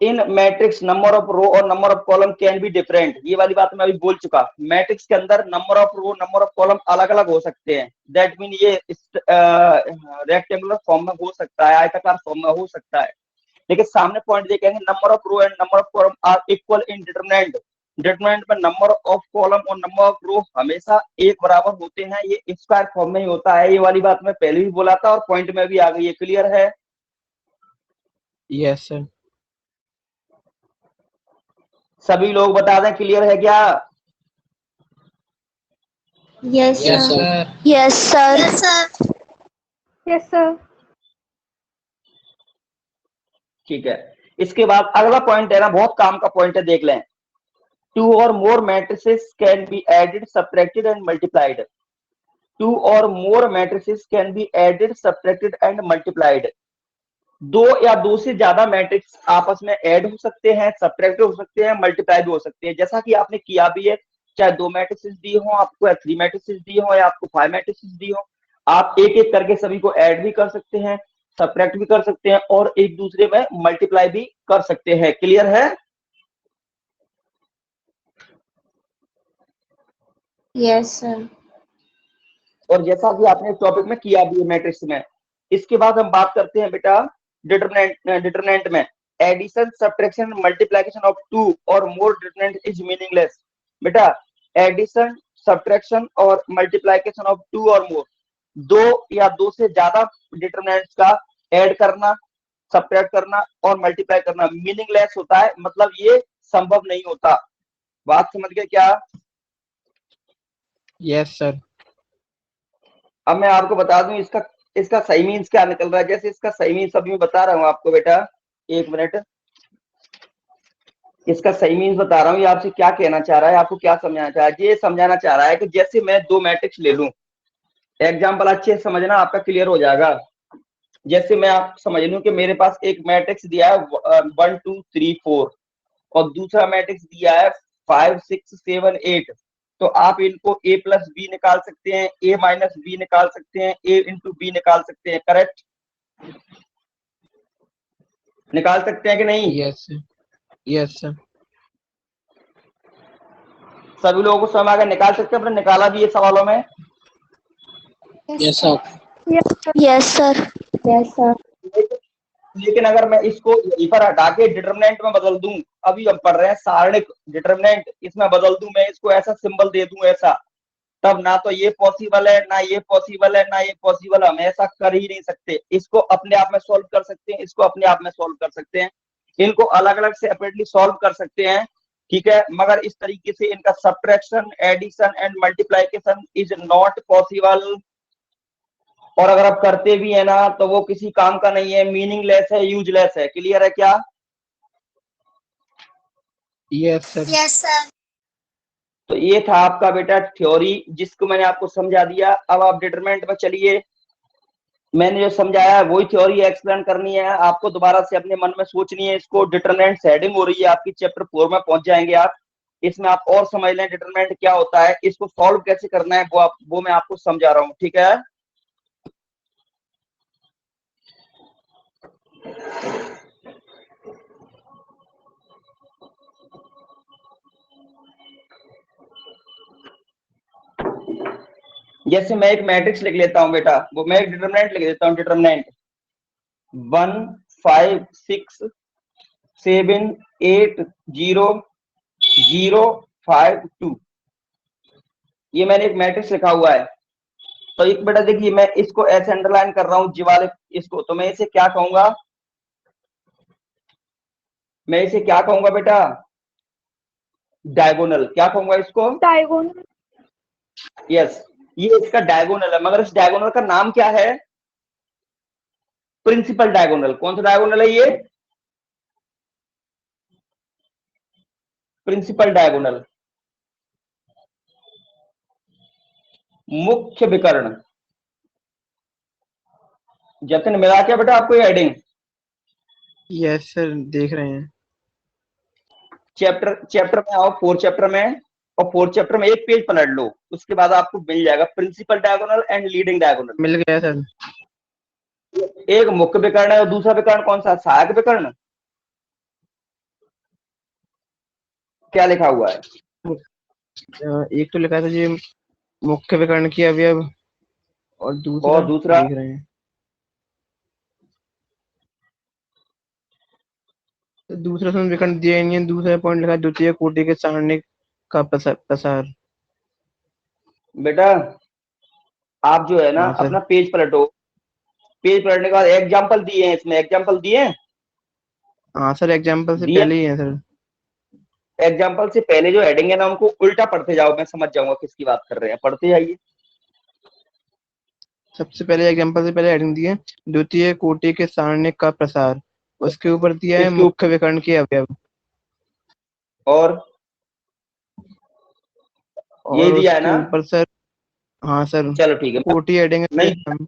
इन मैट्रिक्स नंबर ऑफ रो और number of column can be different. ये वाली बात मैं अभी बोल चुका। मैट्रिक्स के अंदर number of row number of column अलग अलग हो सकते हैं। दैट मीन ये रेक्टेंगुलर फॉर्म में हो सकता है, आयताकार फॉर्म में हो सकता है। लेकिन सामने पॉइंट देखेंगे, number of row and number of column are equal in determinant. Determinant में नंबर ऑफ कॉलम और नंबर ऑफ रो हमेशा एक बराबर होते हैं, ये स्क्वायर फॉर्म में ही होता है। ये वाली बात मैं पहले भी बोला था और पॉइंट में भी आ गई। ये क्लियर है? Yes, sir. सभी लोग बता दें क्लियर है क्या? Yes, Yes, sir. sir. Yes, sir. Yes, sir. Yes sir. ठीक है। इसके बाद अगला पॉइंट है ना, बहुत काम का पॉइंट है, देख लें। 2 or more matrices can be added, subtracted and multiplied. 2 or more matrices can be added, subtracted and multiplied. दो या दो से ज्यादा मैट्रिक्स आपस में ऐड हो सकते हैं, सब्ट्रैक्ट हो सकते हैं, मल्टीप्लाई भी हो सकते हैं, जैसा कि आपने किया भी है। चाहे 2 मैट्रिसेस दी हो आपको, या 3 मैट्रिसेस दी हो, या आपको 5 मैट्रिसेस दी हो, आप एक एक करके सभी को ऐड भी कर सकते हैं, सब्ट्रैक्ट भी कर सकते हैं, और एक दूसरे में मल्टीप्लाई भी कर सकते हैं। क्लियर है? Yes sir. और जैसा कि आपने टॉपिक में किया भी है मैट्रिक्स में। इसके बाद हम बात करते हैं बेटा डिटरमिनेंट में, एडिशन सब्ट्रैक्शन मल्टीप्लिकेशन ऑफ 2 और मोर डिटरमिनेंट इज मीनिंगलेस। बेटा एडिशन सब्ट्रैक्शन और मल्टीप्लिकेशन ऑफ 2 और मोर, 2 या 2 से ज्यादा डिटरमिनेंट्स का ऐड करना, सब्ट्रैक्ट करना और मल्टीप्लाई करना मीनिंगलेस होता है, मतलब ये संभव नहीं होता। बात समझ गए क्या? Yes, sir. अब मैं आपको बता दूं इसका सही मीन्स क्या निकल रहा है। जैसे इसका सही मीन्स अभी मैं बता रहा हूं आपको बेटा, एक मिनट। इसका सही मीन्स बता रहा हूं, ये आपसे क्या कहना चाह रहा है, आपको क्या समझाना चाह रहा है। ये समझाना चाह रहा है कि जैसे मैं 2 मैट्रिक्स ले लूं, एग्जाम्पल अच्छे से समझना, आपका क्लियर हो जाएगा। जैसे मैं आप समझ लूं कि मेरे पास एक मैट्रिक्स दिया है 1 2 3 4, और दूसरा मैट्रिक्स दिया है 5 6 7 8। तो आप इनको a प्लस बी निकाल सकते हैं, a माइनस बी निकाल सकते हैं, a इंटू बी निकाल सकते हैं। करेक्ट? निकाल सकते हैं कि नहीं? Yes, sir. Yes, sir. सभी लोगों को समझ आ गया? निकाल सकते हैं, अपने निकाला भी है सवालों में। Yes, sir. Yes, sir. Yes sir. लेकिन अगर मैं इसको यहीं पर हटा के डिटरमिनेंट में बदल दूं, अभी हम पढ़ रहे हैं सारणिक डिटरमिनेंट, इसमें बदल दूं मैं, इसको ऐसा सिंबल दे दूं ऐसा, तब ना तो ये पॉसिबल है, ना ये पॉसिबल है, ना ये पॉसिबल है। हम ऐसा कर ही नहीं सकते। इसको अपने आप में सॉल्व कर सकते हैं, इसको अपने आप में सॉल्व कर सकते हैं, इनको अलग अलग सेपरेटली सॉल्व कर सकते हैं, ठीक है। मगर इस तरीके से इनका subtraction, addition and multiplication is not possible. और अगर आप करते भी है ना तो वो किसी काम का नहीं है, मीनिंगलेस है, यूजलेस है। क्लियर है क्या? Yes, sir. Yes, sir. तो ये था आपका बेटा थ्योरी, जिसको मैंने आपको समझा दिया। अब आप डिटरमिनेंट में चलिए। मैंने जो समझाया है वही थ्योरी एक्सप्लेन करनी है आपको, दोबारा से अपने मन में सोचनी है इसको। डिटरमिनेंट हेडिंग हो रही है आपकी, चैप्टर 4 में पहुंच जाएंगे आप। इसमें आप और समझ लें डिटरमिनेंट क्या होता है, इसको सॉल्व कैसे करना है वो मैं आपको समझा रहा हूँ। ठीक है? जैसे मैं एक मैट्रिक्स लिख लेता हूं बेटा, वो मैं एक डिटरमिनेंट लिख देता हूं। डिटरमिनेंट 1 5 6 7 8 0 0 5 2, ये मैंने एक मैट्रिक्स लिखा हुआ है। तो एक बेटा देखिए, मैं इसको ऐसे अंडरलाइन कर रहा हूं जी वाले इसको, तो मैं इसे क्या कहूंगा? मैं इसे क्या कहूंगा बेटा? डायगोनल। क्या कहूंगा इसको? Diagonal. यस, ये इसका डायगोनल है, मगर इस डायगोनल का नाम क्या है? Principal diagonal. कौन सा डायगोनल है ये? प्रिंसिपल डायगोनल, मुख्य विकर्ण। जतिन मिला क्या बेटा आपको ये हेडिंग? Yes, sir. देख रहे हैं। चैप्टर में आओ, 4 चैप्टर में, और 4 चैप्टर में एक पेज पलट लो, उसके बाद आपको मिल जाएगा principal diagonal and leading diagonal. मिल गया सर। एक मुख्य विकर्ण है और दूसरा विकर्ण कौन सा? सहायक विकर्ण। क्या लिखा हुआ है? एक तो लिखा था जी मुख्य विकर्ण की अवयव, और दूसरा दूसरा? देख रहे हैं। तो दूसरा उसमें विकर्ण दिया ही नहीं है। दूसरा पॉइंट लिखा है द्वितीय कोटि के सारणिक का प्रसार। बेटा आप जो है ना हाँ सर। अपना पेज पलटो, पेज पलटने के बाद एग्जाम्पल दिए हैं इसमें, एग्जाम्पल दिए हैं? हाँ सर, एग्जाम्पल से दिए। पहले ही है सर। एग्जाम्पल से पहले जो हेडिंग है ना उनको उल्टा पढ़ते जाओ, मैं समझ जाऊंगा किसकी बात कर रहे हैं। पढ़ते जाइए। सबसे पहले एग्जाम्पल से पहले हेडिंग दी है द्वितीय कोटि के सारणिक का प्रसार, उसके ऊपर दिया है इसके मुख्य विकर्ण के अवयव, और यही और दिया है उसके ना? ऊपर सर, हाँ सर, चलो ठीक है। कोटि हेडिंग है। नहीं,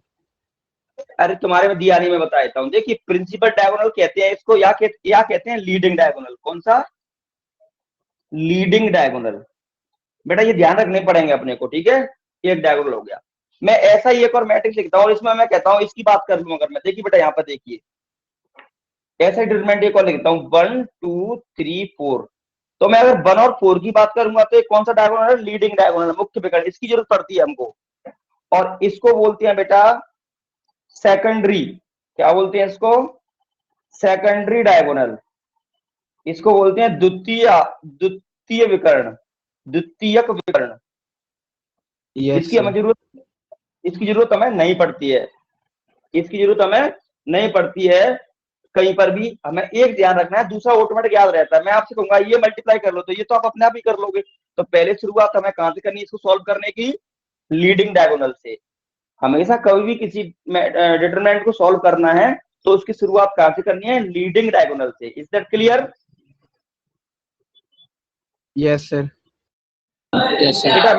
अरे तुम्हारे में दिया नहीं, मैं बता देता हूँ। देखिए प्रिंसिपल डायगोनल कहते हैं इसको, या कहते हैं लीडिंग डायगोनल। कौन सा? Leading diagonal. बेटा ये ध्यान रखने पड़ेंगे अपने को, ठीक है? एक डायगोनल हो गया। मैं ऐसा ही एक और मैट्रिक्स लिखता हूँ और इसमें मैं कहता हूँ इसकी बात कर लूं अगर मैं, देखिए बेटा यहाँ पर देखिए, ऐसा डिटरमिनेंट एक और लिखता हूँ 1 2 3 4। तो मैं अगर 1 और 4 की बात करूंगा तो ये कौन सा डायगोनल है? लीडिंग डायगोनल, मुख्य विकर्ण। इसकी जरूरत पड़ती है हमको, और इसको बोलते हैं बेटा सेकेंडरी। क्या बोलते हैं इसको? Secondary diagonal. इसको बोलते हैं द्वितीय विकर्ण, द्वितीयक विकर्ण। यस इसकी हमें सर। जरूरत, इसकी जरूरत हमें नहीं पड़ती है, इसकी जरूरत हमें नहीं पड़ती है कहीं पर भी। हमें एक ध्यान रखना है, दूसरा ऑटोमेटिक याद रहता है। मैं आपसे कहूंगा ये मल्टीप्लाई कर लो, तो ये तो आप अपने आप ही कर लोगे। तो पहले शुरुआत हमें कहां से करनी है इसको सॉल्व करने की? लीडिंग डायगोनल से। हमेशा कभी भी किसी डिटरमिनेंट को सॉल्व करना है तो उसकी शुरुआत कहां से करनी है? लीडिंग डायगोनल से। Is that clear? Yes sir. Yes, sir. बेटा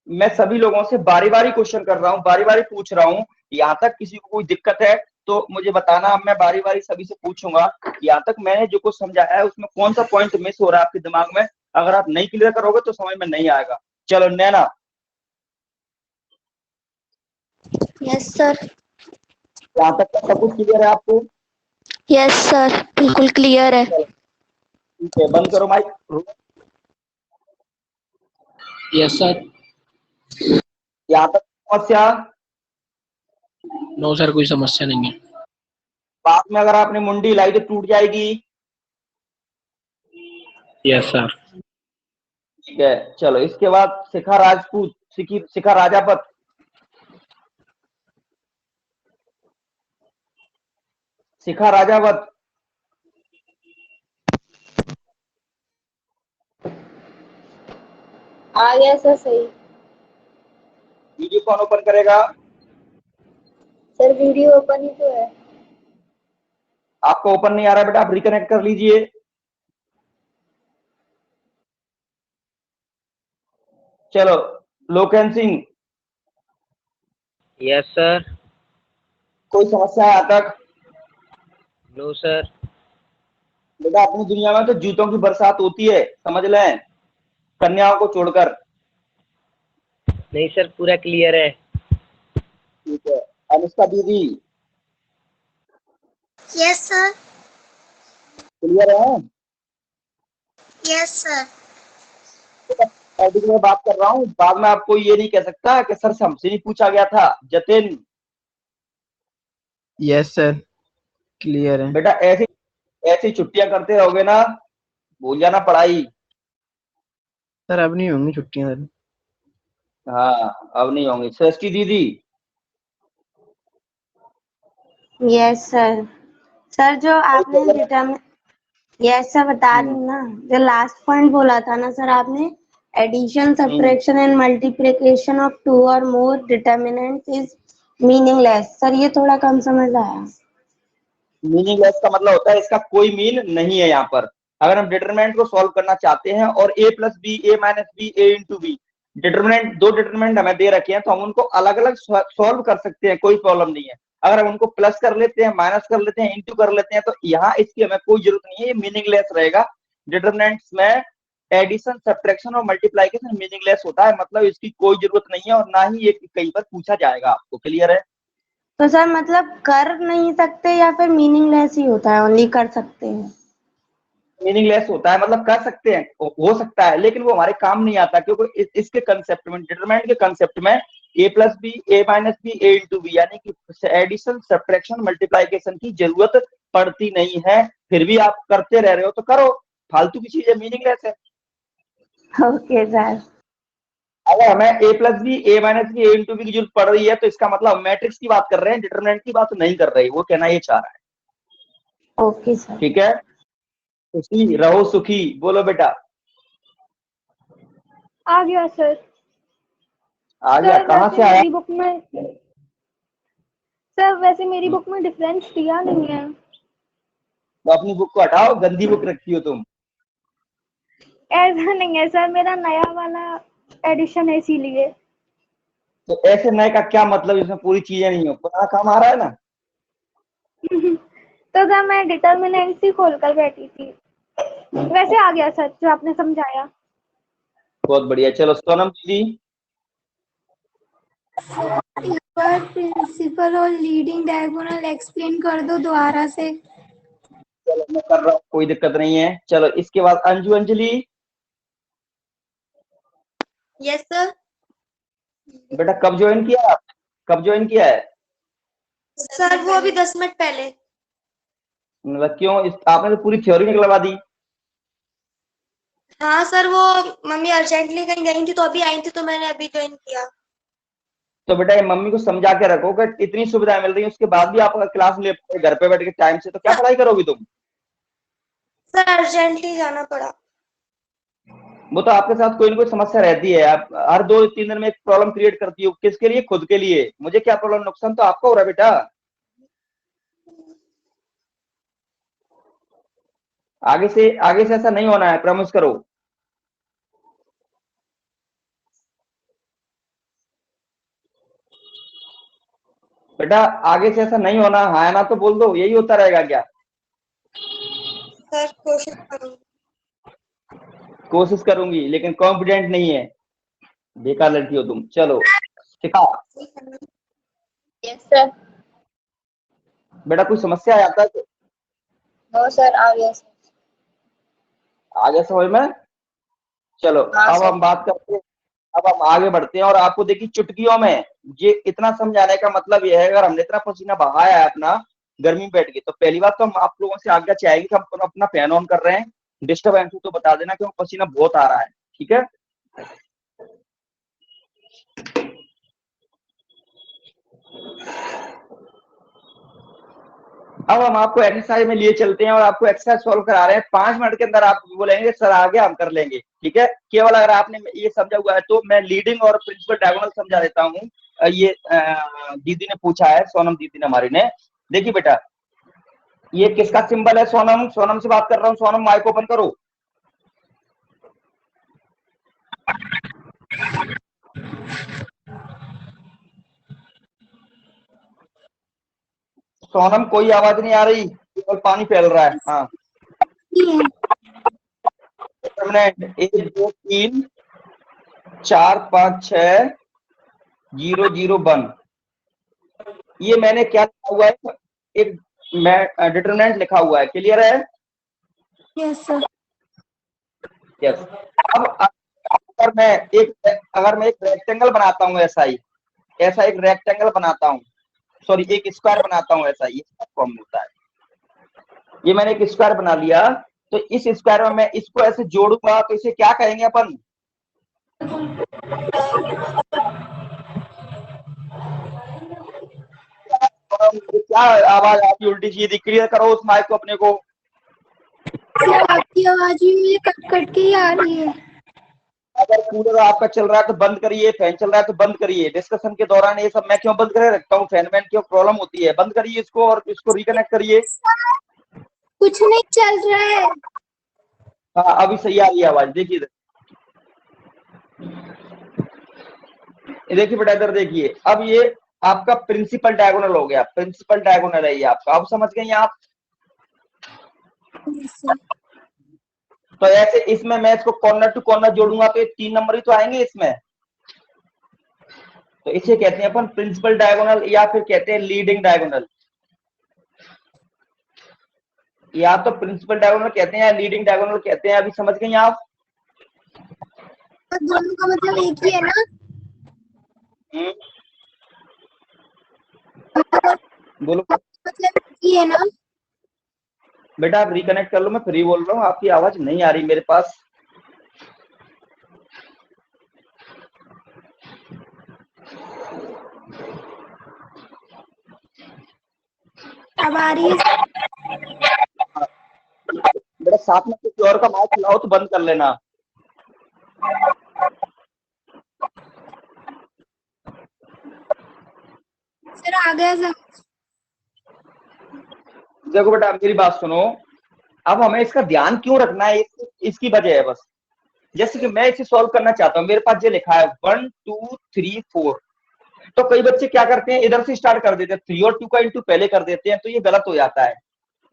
मैं सभी लोगों से बारी बारी क्वेश्चन कर रहा हूँ, बारी बारी पूछ रहा हूँ। यहाँ तक किसी को कोई दिक्कत है तो मुझे बताना, अब मैं बारी बारी सभी से पूछूंगा। यहाँ तक मैंने जो कुछ समझाया है उसमें कौन सा पॉइंट मिस हो रहा है आपके दिमाग में? अगर आप नहीं क्लियर करोगे तो समझ में नहीं आएगा। चलो नैना, Yes, sir. यहाँ तक का सब कुछ क्लियर है आपको? Yes, sir. बिल्कुल क्लियर है। ठीक है, बंद करो माइक। Yes, sir. यहाँ तक समस्या? No, sir, कोई समस्या नहीं है। बाद में अगर आपने मुंडी हिलाई तो टूट जाएगी। Yes, sir. ठीक है, चलो इसके बाद शिखा राजपूत, शिखा राजापत। शिखा राजावत, आ गया सर, सही। वीडियो कौन ओपन करेगा? सर वीडियो ओपन ही तो है। आपका ओपन नहीं आ रहा है बेटा, आप रिकनेक्ट कर लीजिए। चलो लोकेन सिंह, यस सर। कोई समस्या है आज तक? No sir. बेटा अपनी दुनिया में तो जूतों की बरसात होती है, समझ लें, कन्याओं को छोड़कर। नहीं सर, पूरा क्लियर है। ठीक है, अनुष्का दीदी यस सर। क्लियर है? Yes sir. में बात कर रहा हूँ, बाद में आपको ये नहीं कह सकता कि सर से हमसे नहीं पूछा गया था। जतिन, यस सर, क्लियर है। बेटा ऐसी ऐसी छुट्टियां करते रहोगे ना, भूल जाना पढ़ाई। सर अब नहीं होंगी छुट्टियां सर। हाँ अब नहीं होंगी। सृष्टि दीदी, यस सर। सर जो आपने डिटर्मिन, यस सर बता रही हूँ ना, जो लास्ट पॉइंट बोला था ना सर आपने, addition subtraction and multiplication of two और more determinants is meaningless. Sir ये थोड़ा कम समझ आया। मीनिंगलेस का मतलब होता है इसका कोई मीन नहीं है। यहाँ पर अगर हम डिटरमिनेंट को सॉल्व करना चाहते हैं और a plus B, a minus B, a into B, determinant दो डिटरमिनेंट हमें दे रखे हैं तो हम उनको अलग अलग सॉल्व कर सकते हैं, कोई प्रॉब्लम नहीं है। अगर हम उनको प्लस कर लेते हैं, माइनस कर लेते हैं, इंटू कर लेते हैं, तो यहाँ इसकी हमें कोई जरूरत नहीं है, ये मीनिंगलेस रहेगा। डिटरमिनेंट्स में एडिशन, सब्ट्रैक्शन और मल्टीप्लिकेशन मीनिंगलेस होता है, मतलब इसकी कोई जरूरत नहीं है और ना ही ये कहीं पर पूछा जाएगा आपको। क्लियर है? तो सर मतलब कर नहीं सकते या फिर मीनिंगलेस ही होता है, ओनली कर सकते हैं? मीनिंगलेस होता है, मतलब कर सकते हैं, हो सकता है, लेकिन वो हमारे काम नहीं आता, क्योंकि इसके कंसेप्ट में, डिटरमिनेंट के कंसेप्ट में a plus B, a minus B, a into B, यानी कि एडिशन, सब्ट्रैक्शन, मल्टीप्लिकेशन की जरूरत पड़ती नहीं है। फिर भी आप करते रह रहे हो तो करो, फालतू की चीज है, मीनिंगलेस है। Okay sir. अगर हमें a plus B, a minus B, a into B की जरूरत पड़ रही है तो इसका मतलब हम मैट्रिक्स की बात कर रहे हैं, डिटरमिनेंट की बात नहीं कर रहे, वो कहना ये चाह रहा है। Okay sir. ठीक है, खुशी रहो सुखी, बोलो बेटा। आ गया सर। आ गया? सर कहाँ वैसे से आया? मेरी बुक में, सर वैसे मेरी बुक में डिफरेंस दिया नहीं है। तो अपनी बुक को हटाओ, गंदी बुक रखी हो तुम। ऐसा नहीं है सर, मेरा नया वाला एडिशन है इसीलिए। तो ऐसे नए का क्या मतलब, इसमें पूरी चीजें नहीं हो, पुराना काम आ रहा है ना। तो सर मैं डिटर्मिनेंट्स ही खोल कर बैठी थी। वैसे आ गया सर जो आपने समझाया। बहुत बढ़िया। चलो सोनम दीदी, पर प्रिंसिपल और लीडिंग डायगोनल एक्सप्लेन कर दो दोबारा से। चलो मैं कर रहा हूँ, कोई दिक्कत नहीं है। चलो इसके बाद अंजू, अंजलि यस सर। बेटा कब ज्वाइन किया है आपने? कब ज्वाइन किया है? सर वो अभी 10 मिनट पहले। मतलब क्यों, आपने तो पूरी थ्योरी निकलवा दी। हाँ सर, वो मम्मी अर्जेंटली कहीं गई थी तो अभी आई थी तो मैंने अभी ज्वाइन किया। तो बेटा ये मम्मी को समझा के रखो कि इतनी सुविधाएं मिल रही है, उसके बाद भी आप अगर क्लास ले घर पे बैठ के टाइम से, तो क्या पढ़ाई करोगी तुम? सर अर्जेंटली जाना पड़ा। वो तो आपके साथ कोई ना कोई समस्या रहती है, आप हर 2-3 दिन में एक प्रॉब्लम क्रिएट करती हो। किसके लिए? खुद के लिए। मुझे क्या प्रॉब्लम, नुकसान तो आपका हो रहा है बेटा। आगे से ऐसा नहीं होना है, प्रॉमिस करो। बेटा आगे से ऐसा नहीं होना, हाँ ना तो बोल दो, यही होता रहेगा क्या? सर कोशिश करूंगी। कोशिश करूंगी लेकिन कॉन्फिडेंट नहीं है, बेकार लड़की हो तुम। चलो सिखा। Yes sir. बेटा कुछ समस्या है आता है? नो सर, आ गया सर। आगे समझ में। चलो हाँ अब सर। हम बात करते हैं, अब हम आगे बढ़ते हैं और आपको देखिए चुटकियों में ये इतना समझाने का मतलब ये है, अगर हमने इतना पसीना बहाया है अपना गर्मी में बैठ के, तो पहली बात तो हम आप लोगों से आज्ञा चाहेंगे कि हम अपना फैन ऑन कर रहे हैं। डिस्टर्बेंस हो तो बता देना कि पसीना बहुत आ रहा है, ठीक है? अब हम आपको एक्सरसाइज में लिए चलते हैं और आपको एक्सरसाइज सॉल्व करा रहे हैं। 5 मिनट के अंदर आप बोलेंगे सर आ गया, हम कर लेंगे, ठीक है? केवल अगर आपने ये समझा हुआ है तो मैं लीडिंग और प्रिंसिपल डायगोनल समझा देता हूँ। ये दीदी ने पूछा है, सोनम दीदी ने हमारी ने। देखिए बेटा, ये किसका सिंबल है? सोनम, सोनम से बात कर रहा हूँ। सोनम माइक ओपन करो। सोनम कोई आवाज नहीं आ रही, केवल पानी फैल रहा है। हाँ, डिटरमिनेंट 1 2 3 4 5 6 0 0 1। ये मैंने क्या लिखा हुआ है? एक डिटरमिनेंट लिखा हुआ है। क्लियर है? Yes sir. यस। अब अगर मैं एक रेक्टेंगल बनाता हूँ, ऐसा एक रेक्टेंगल बनाता हूँ, सॉरी एक स्क्वायर बनाता हूँ, ऐसा ये फॉर्म होता है। ये मैंने एक स्क्वायर बना लिया, तो इस स्क्वायर में मैं इसको ऐसे जोड़ूंगा तो इसे क्या कहेंगे अपन? क्या आवाज आपकी उल्टी सीधी? क्लियर करो उस माइक को अपने को। सर आपकी आवाज भी मुझे कट कट के ही आ रही है। अगर कूलर आपका चल रहा है तो बंद करिए, फैन चल रहा है तो बंद करिए। डिस्कशन के दौरान ये सब मैं क्यों बंद करे रखता हूँ? फैन वैन क्यों प्रॉब्लम होती है? बंद करिए इसको और इसको रिकनेक्ट करिए। कुछ नहीं चल रहा है। हाँ, अभी सही आ रही है आवाज। देखिए देखिए बेटा, इधर देखिए। अब ये आपका प्रिंसिपल डायगोनल हो गया। प्रिंसिपल डायगोनल है ये आपका। अब समझ गए आप? तो ऐसे इसमें मैं इसको कॉर्नर टू कॉर्नर जोड़ूंगा तो ये 3 नंबर ही तो आएंगे इसमें। तो इसे कहते हैं अपन प्रिंसिपल डायगोनल, या फिर कहते हैं लीडिंग डायगोनल। या तो प्रिंसिपल डायगोनल कहते हैं या लीडिंग डायगोनल कहते हैं। अभी समझ गए आप? दोनों का मतलब एक ही है ना? बोलो मतलब एक ही है ना? बेटा, आप रिकनेक्ट कर लो। मैं फ्री बोल रहा हूँ, आपकी आवाज नहीं आ रही मेरे पास। अब आ रही है? बेटा, साथ में किसी और का माइक लाओ तो बंद कर लेना। सर आ गया सर। देखो बेटा, मेरी बात सुनो। अब हमें इसका ध्यान क्यों रखना है, इसकी वजह है बस। जैसे कि मैं इसे सॉल्व करना चाहता हूँ, मेरे पास ये लिखा है 1 2 3 4। तो कई बच्चे क्या करते हैं, इधर से स्टार्ट कर देते हैं, 3 और 2 का इंटू पहले कर देते हैं, तो ये गलत हो जाता है।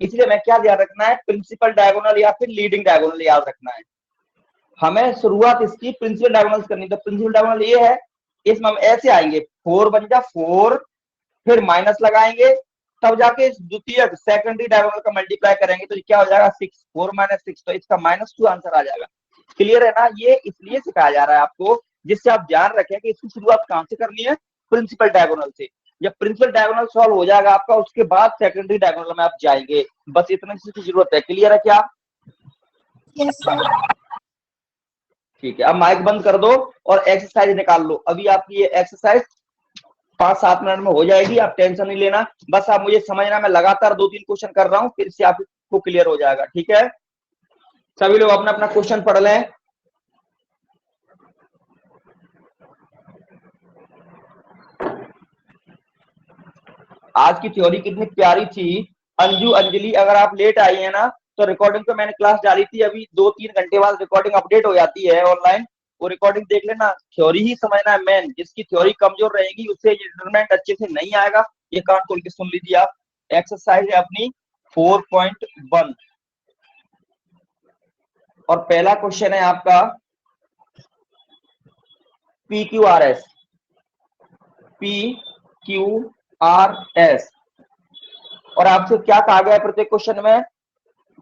इसलिए मैं क्या ध्यान रखना है? प्रिंसिपल डायगोनल या फिर लीडिंग डायगोनल याद रखना है। हमें शुरुआत इसकी प्रिंसिपल डायगोनल करनी। तो प्रिंसिपल डायगोनल ये है, इसमें हम ऐसे आएंगे, 4 बन जा 4, फिर माइनस लगाएंगे, तब जाके द्वितीयक सेकेंडरी डायगोनल का मल्टीप्लाई करेंगे तो क्या हो जाएगा? 6। 4 - 6, तो इसका -2 आंसर आ जाएगा। क्लियर है ना? ये इसलिए सिखाया जा रहा है आपको, जिससे आप ध्यान रखें कि इसकी शुरुआत कहां से करनी है? प्रिंसिपल डायगोनल से। जब प्रिंसिपल डायगोनल सॉल्व हो जाएगा आपका, उसके बाद सेकेंडरी डायगोनल में आप जाएंगे। बस इतना की जरूरत है। क्लियर है क्या? Yes sir. ठीक है, अब माइक बंद कर दो और एक्सरसाइज निकाल लो। अभी आपकी ये एक्सरसाइज 5-7 मिनट में हो जाएगी, आप टेंशन नहीं लेना। बस आप मुझे समझना, मैं लगातार 2-3 क्वेश्चन कर रहा हूँ, फिर से आपको क्लियर हो जाएगा। ठीक है, सभी लोग अपना अपना क्वेश्चन पढ़ लें। आज की थ्योरी कितनी प्यारी थी। अंजू, अंजलि, अगर आप लेट आई है ना, तो रिकॉर्डिंग तो मैंने क्लास डाली थी, अभी 2-3 घंटे बाद रिकॉर्डिंग अपडेट हो जाती है ऑनलाइन। वो रिकॉर्डिंग देख लेना। थ्योरी ही समझना है मेन। जिसकी थ्योरी कमजोर रहेगी उससे डिटरमिनेंट अच्छे से नहीं आएगा। ये कान खोल के सुन लीजिए आप। एक्सरसाइज है अपनी 4.1 और पहला क्वेश्चन है आपका PQRS। PQRS और आपसे क्या कहा गया है प्रत्येक क्वेश्चन में?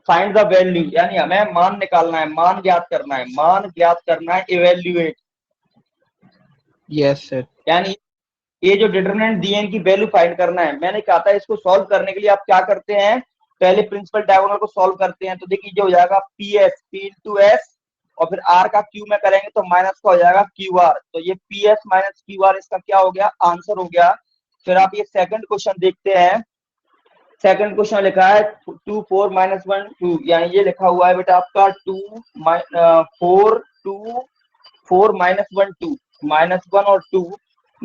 फाइंड द वैल्यू, यानी हमें मान निकालना है, मान ज्ञात करना है, मान ज्ञात करना है। Evaluate, yes sir. यानी ये जो डिटरमिनेंट दिए इनकी वैल्यू फाइंड करना है। मैंने कहा था इसको सॉल्व करने के लिए आप क्या करते हैं? पहले प्रिंसिपल डायगोनल को सॉल्व करते हैं। तो देखिए जो हो जाएगा PS, P × S और फिर R का Q में करेंगे तो माइनस का हो जाएगा QR। तो ये PS - QR इसका क्या हो गया? आंसर हो गया। फिर आप ये सेकंड क्वेश्चन देखते हैं। सेकंड क्वेश्चन लिखा है 2 4 - 1 2, यानी ये लिखा हुआ है बेटा आपका 2 4 2 4 - 1 2, -1 और 2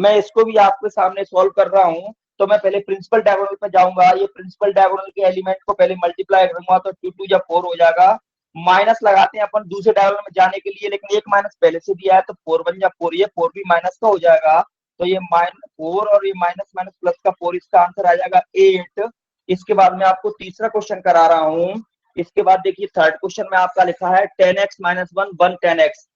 मैं इसको भी आपके सामने सॉल्व कर रहा हूँ, तो मैं पहले प्रिंसिपल डायगोनल पे जाऊंगा, ये प्रिंसिपल डायगोनल के एलिमेंट को पहले मल्टीप्लाई करूंगा तो 2 2 जब 4 हो जाएगा। माइनस लगाते हैं अपन दूसरे डायगोनल में जाने के लिए, लेकिन एक माइनस पहले से दिया है तो 4 1 जा 4, ये 4 भी माइनस का हो जाएगा, तो ये -4 और ये माइनस माइनस प्लस का 4, इसका आंसर आ जाएगा 8। इसके बाद मैं आपको तीसरा क्वेश्चन करा रहा हूँ। इसके बाद देखिए थर्ड क्वेश्चन में आपका लिखा है 10x - 1 1 10x।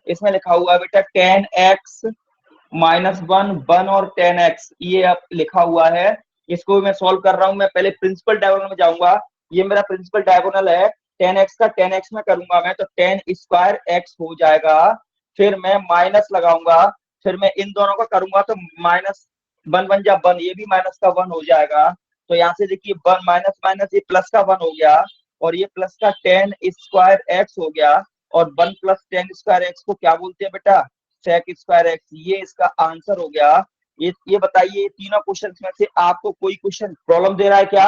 इसमें लिखा हुआ है बेटा 10x - 1 1 और 10x, ये अब लिखा हुआ है। इसको मैं सॉल्व कर रहा हूँ। मैं पहले प्रिंसिपल डायगोनल में जाऊंगा, ये मेरा प्रिंसिपल डायगोनल है। 10x का 10x में करूंगा मैं, तो 10 स्क्वायर x हो जाएगा। फिर मैं माइनस लगाऊंगा, फिर मैं इन दोनों का करूंगा तो माइनस 1 1 जा 1, ये भी माइनस का 1 हो जाएगा। तो यहाँ से देखिए 1 माइनस माइनस ये प्लस का 1 हो गया, और ये प्लस का 10 स्क्वायर x हो गया, और 1 + 10 स्क्वायर x को क्या बोलते हैं बेटा? Sec square x। ये इसका आंसर हो गया। ये बताइए तीनों क्वेश्चन में से आपको कोई क्वेश्चन प्रॉब्लम दे रहा है क्या?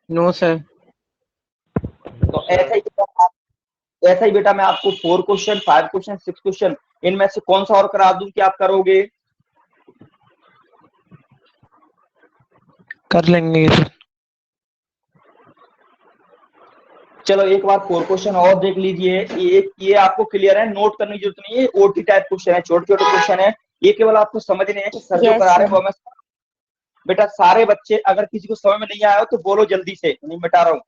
No sir. तो ऐसा ही बेटा मैं आपको 4 क्वेश्चन 5 क्वेश्चन 6 क्वेश्चन इनमें से कौन सा और करा दूं कि आप करोगे? कर लेंगे सर। चलो एक बार 4 क्वेश्चन और देख लीजिए। ये आपको क्लियर है, नोट करने की जरूरत नहीं है। ओटी टाइप क्वेश्चन है, छोटे छोटे क्वेश्चन है। ये केवल आपको समझने हैं कि सर जो Yes, करा रहे हैं sir. वो मैं बेटा सारे बच्चे, अगर किसी को समझ में नहीं आया हो तो बोलो जल्दी से, नहीं मिटा रहा हूँ।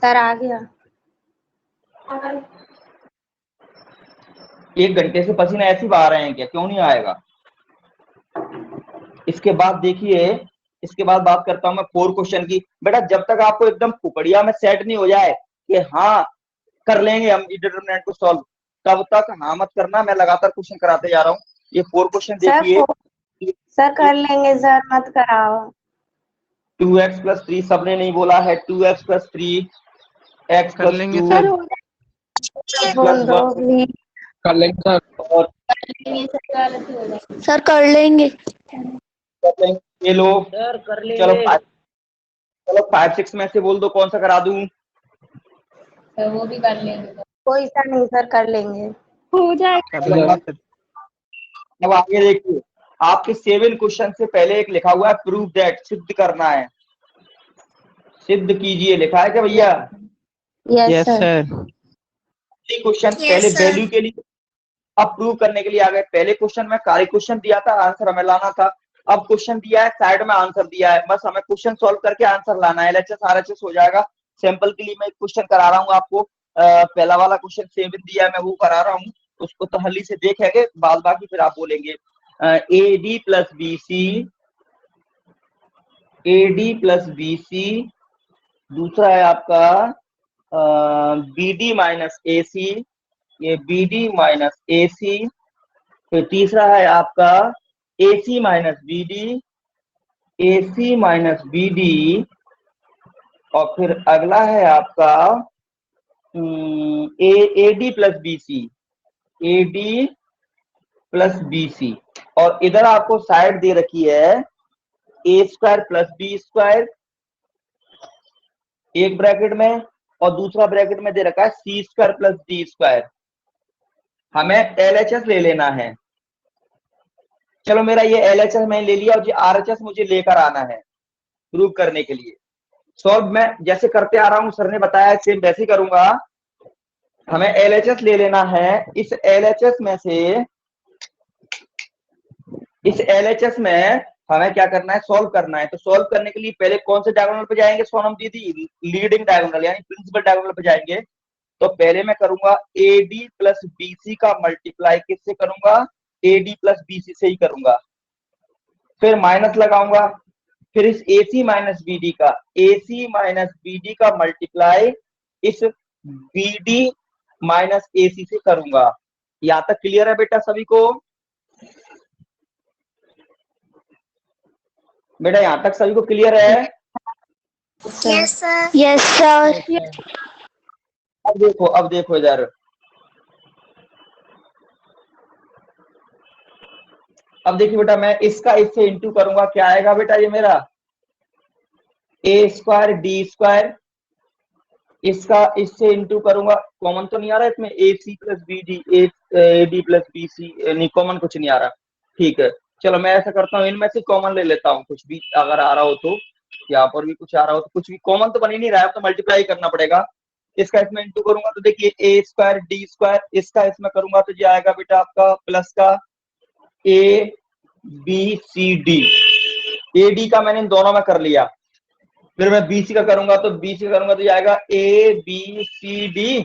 सर आ गया। 1 घंटे से पसीना ऐसे बहा रहे हैं क्या? क्यों नहीं आएगा? इसके बाद देखिए, इसके बाद बात करता हूं मैं 4 क्वेश्चन की। बेटा जब तक आपको एकदम कुकड़िया में सेट नहीं हो जाए कि हाँ कर लेंगे हम डिटरमिनेंट को सॉल्व, तब तक हाँ मत करना। मैं लगातार क्वेश्चन कराते जा रहा हूँ। ये 4 क्वेश्चन देखिए। सर कर लेंगे सर, मत कराओ। 2x + 3 सबने नहीं बोला है। 2x + 3 x कर + लेंगे 2 सर। बोल दो +1 प्लीज। कर लेंगे सर। और सर कर लेंगे। ये लो। सर कर चलो लेंगे। 5 6 में से बोल दो कौन सा करा दूं? सर वो भी कर लेंगे। कोई सा नहीं सर, कर लेंगे। हो जाएगा। कर लेंगे सर। अब आगे देखिए, आपके 7 क्वेश्चन से पहले एक लिखा हुआ है प्रूव दैट, सिद्ध करना है। सिद्ध कीजिए लिखा है क्या भैया? Yes yes sir. Sir. Question पहले वैल्यू के लिए, अब प्रूव करने के लिए आ गए। पहले क्वेश्चन में कार्य क्वेश्चन दिया था, आंसर हमें लाना था। अब क्वेश्चन दिया है, साइड में आंसर दिया है, बस हमें क्वेश्चन सॉल्व करके आंसर लाना है। एलएचएस आरएचएस हो जाएगा। सैंपल के लिए मैं एक क्वेश्चन करा रहा हूँ आपको। पहला वाला क्वेश्चन 7 दिया है, मैं वो करा रहा हूँ। उसको तसल्ली से देखेंगे, बाद बाकी फिर आप बोलेंगे। AD + BC, AD + BC। दूसरा है आपका BD - AC, ये BD - AC। फिर तीसरा है आपका AC - BD, AC - BD। और फिर अगला है आपका AD + BC, AD + BC। और इधर आपको साइड दे रखी है A² + B², एक ब्रैकेट में, और दूसरा ब्रैकेट में दे रखा है C² + D²। हमें LHS ले लेना है। चलो मेरा ये LHS मैंने ले लिया, और ये RHS मुझे लेकर आना है प्रूव करने के लिए। सॉल्व मैं जैसे करते आ रहा हूँ, सर ने बताया सेम वैसे ही करूंगा। हमें LHS ले लेना है। इस LHS में से, इस LHS में हमें क्या करना है? सॉल्व करना है। तो सॉल्व करने के लिए पहले कौन से डायगोनल पे जाएंगे सोनम दीदी? लीडिंग डायगोनल यानी प्रिंसिपल डायगोनल पे जाएंगे। तो पहले मैं करूंगा AD + BC का मल्टीप्लाई किससे करूंगा? AD + BC से ही करूंगा। फिर माइनस लगाऊंगा, फिर इस AC - BD का, AC - BD का मल्टीप्लाई इस BD - AC से करूंगा। यहां तक क्लियर है बेटा सभी को? बेटा यहां तक सभी को क्लियर है? Yes sir. Yes sir. अब देखो इधर। अब देखिए बेटा, मैं इसका इससे इंटू करूंगा, क्या आएगा बेटा? ये मेरा A² D², इसका इससे इंटू करूंगा, कॉमन तो नहीं आ रहा इसमें, A C plus B D, A D plus B C, नहीं कॉमन कुछ नहीं आ रहा। ठीक है, चलो मैं ऐसा करता हूँ, इनमें से कॉमन ले लेता हूँ, कुछ भी अगर आ रहा हो तो, यहाँ पर भी कुछ आ रहा हो तो, कुछ भी कॉमन तो बन ही नहीं रहा है, तो मल्टीप्लाई करना पड़ेगा। इसका इसमें इंटू करूंगा तो देखिए ए स्क्वायर डी स्क्वायर, इसका इसमें करूंगा तो ये आएगा बेटा आपका प्लस का A B C D, A D का मैंने इन दोनों में कर लिया, फिर मैं बीसी का करूंगा तो बीसी का करूंगा तो ये आएगा A B C D,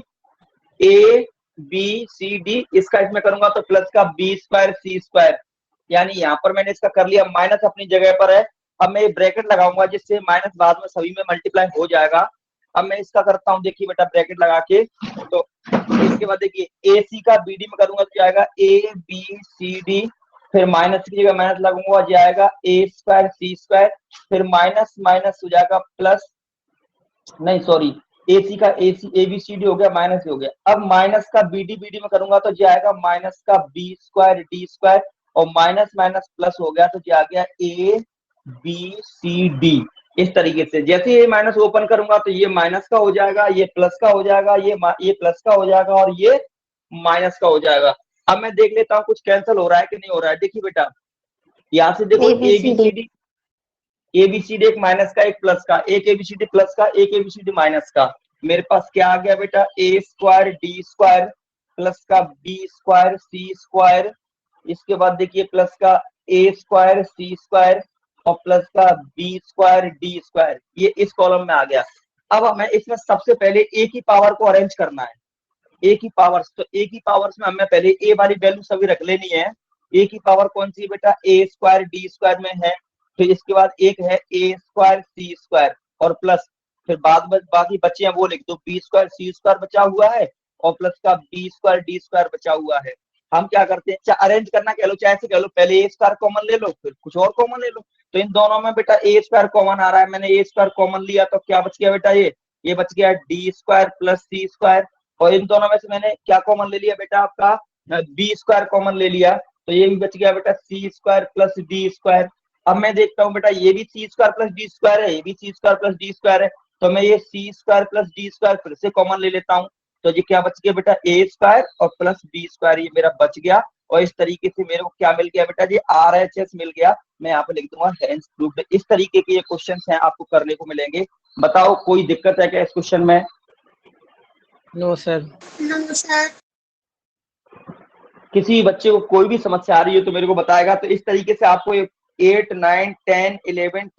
A B C D, इसका इसमें करूंगा तो प्लस का बी स्क्वायर सी स्क्वायर, यानी यहाँ पर मैंने इसका कर लिया, माइनस अपनी जगह पर है। अब मैं ब्रैकेट लगाऊंगा जिससे माइनस बाद में सभी में मल्टीप्लाई हो जाएगा। अब मैं इसका करता हूँ, देखिए बेटा ब्रैकेट लगा के, तो इसके बाद देखिए ए सी का बी डी में करूंगा तो आएगा ए बी सी डी, फिर माइनस की जगह माइनस लगूंगा जाएगा ए स्क्वायर सी स्क्वायर, फिर माइनस माइनस हो जाएगा प्लस, नहीं सॉरी, ए सी का ए सी ए बी सी डी हो गया, माइनस हो गया। अब माइनस का बी डी में करूंगा तो जाएगा माइनस का बी स्क्वायर डी स्क्वायर, और माइनस माइनस प्लस हो गया तो आ गया ए बी सी डी। इस तरीके से जैसे ये माइनस ओपन करूंगा तो ये माइनस का हो जाएगा, ये प्लस का हो जाएगा, ये प्लस का हो जाएगा, और ये माइनस का हो जाएगा। अब मैं देख लेता हूँ कुछ कैंसिल हो रहा है कि नहीं हो रहा है। देखिए बेटा यहाँ से देखो एबीसीडी, एबीसीडी एक माइनस का एक प्लस का, एक एबीसीडी प्लस का एक एबीसीडी माइनस का, मेरे पास क्या आ गया बेटा ए स्क्वायर डी स्क्वायर प्लस का बी स्क्वायर सी स्क्वायर, इसके बाद देखिए प्लस का ए स्क्वायर सी स्क्वायर और प्लस का बी स्क्वायर डी स्क्वायर, ये इस कॉलम में आ गया। अब हमें इसमें सबसे पहले ए की पावर को अरेंज करना है, ए की पावर्स, तो ए की पावर्स में हमें पहले ए वाली वैल्यू सभी रख लेनी है। ए की पावर कौन सी है बेटा, ए स्क्वायर डी स्क्वायर में है, फिर इसके बाद एक है ए स्क्वायर सी स्क्वायर और प्लस, फिर बाद में बाकी बचे हैं वो लिख दो, बी स्क्वायर सी स्क्वायर बचा हुआ है और प्लस का बी स्क्वायर डी स्क्वायर बचा हुआ है। हम क्या करते हैं, चाहे अरेंज करना कह लो चाहे ऐसे कह लो, पहले ए स्क्वायर कॉमन ले लो फिर कुछ और कॉमन ले लो। तो इन दोनों में बेटा ए स्क्वायर कॉमन आ रहा है, मैंने ए स्क्वायर कॉमन लिया तो क्या बच गया बेटा, ये बच गया डी स्क्वायर प्लस सी स्क्वायर, और इन दोनों में से मैंने क्या कॉमन ले लिया बेटा आपका बी स्क्वायर कॉमन ले लिया, तो ये भी बच गया बेटा सी स्क्वायर प्लस डी स्क्वायर। अब मैं देखता हूँ बेटा ये भी सी स्क्वायर प्लस डी स्क्वायर है, ये भी सी स्क्वायर प्लस डी स्क्वायर है, तो मैं ये सी स्क्वायर प्लस डी स्क्वायर फिर से कॉमन ले लेता हूँ, तो ये क्या बच गया बेटा ए स्क्वायर और प्लस बी स्क्वायर, ये मेरा बच गया। और इस तरीके से मेरे को क्या मिल गया बेटा, ये RHS मिल गया, मैं यहाँ पे लिख दूंगा हेंस प्रूव्ड। इस तरीके के ये क्वेश्चंस हैं आपको करने को मिलेंगे। बताओ कोई दिक्कत है क्या इस क्वेश्चन में? No sir. No sir. किसी बच्चे को कोई भी समस्या आ रही है तो मेरे को बताएगा। तो इस तरीके से आपको 8, 9, 10, 11,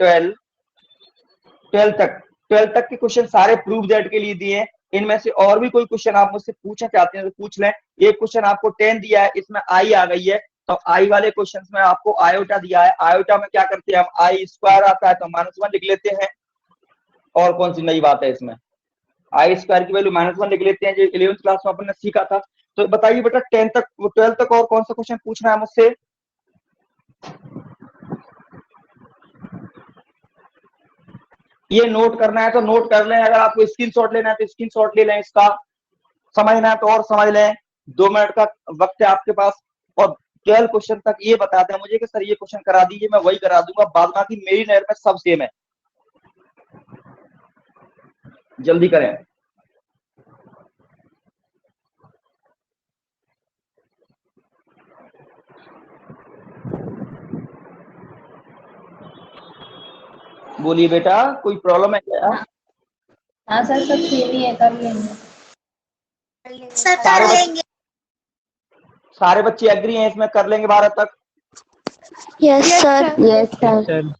12 तक के क्वेश्चन सारे प्रूव दैट के लिए दिए हैं। इनमें से और भी कोई क्वेश्चन आप मुझसे पूछना चाहते हैं तो पूछ लें। एक क्वेश्चन आपको 10 दिया है, इसमें आई आ गई है, तो आई वाले क्वेश्चन में आपको आयोटा दिया है। आयोटा में क्या करते हैं हम, आई स्क्वायर आता है तो -1 लिख लेते हैं। और कौन सी नई बात है इसमें, आई स्क्वायर की वैल्यू -1 लिख लेते हैं, जो 11th क्लास में अपन ने सीखा था। तो बताइए बेटा 10 तक 12 तक और कौन सा क्वेश्चन पूछना है मुझसे? ये नोट करना है तो नोट कर लें, अगर आपको स्क्रीनशॉट लेना है तो स्क्रीनशॉट ले लें, इसका समझना है तो और समझ लें। 2 मिनट का वक्त है आपके पास। और 12 क्वेश्चन तक ये बता दें मुझे कि सर ये क्वेश्चन करा दीजिए, मैं वही करा दूंगा, बाद बाकी मेरी नजर में सब सेम है। जल्दी करें। बोलिए बेटा, कोई प्रॉब्लम है क्या? हाँ सर, सब सेम ही है, कर लेंगे सर, कर लेंगे। सारे बच्चे एग्री हैं इसमें, कर लेंगे 12 तक? Yes sir. Yes sir.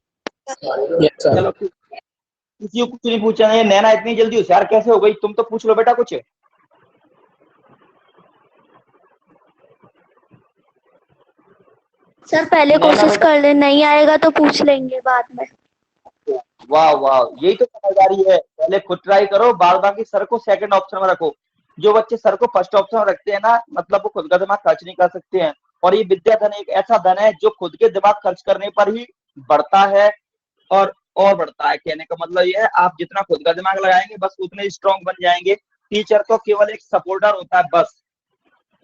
चलो किसी को कुछ नहीं पूछा है। नैना इतनी जल्दी होशियार कैसे हो गई? तुम तो पूछ लो बेटा कुछ। सर पहले कोशिश कर ले, नहीं आएगा तो पूछ लेंगे बाद में। वाह वाह, यही तो समझदारी है। पहले खुद ट्राई करो, बाद बाकी सर को सेकंड ऑप्शन में रखो। जो बच्चे सर को फर्स्ट ऑप्शन में रखते हैं ना, मतलब वो खुद का दिमाग खर्च नहीं कर सकते हैं। और ये विद्या धन एक ऐसा धन है जो खुद के दिमाग खर्च करने पर ही बढ़ता है और बढ़ता है। कहने का मतलब ये है, आप जितना खुद का दिमाग लगाएंगे बस उतने स्ट्रॉन्ग बन जाएंगे। टीचर तो केवल एक सपोर्टर होता है बस।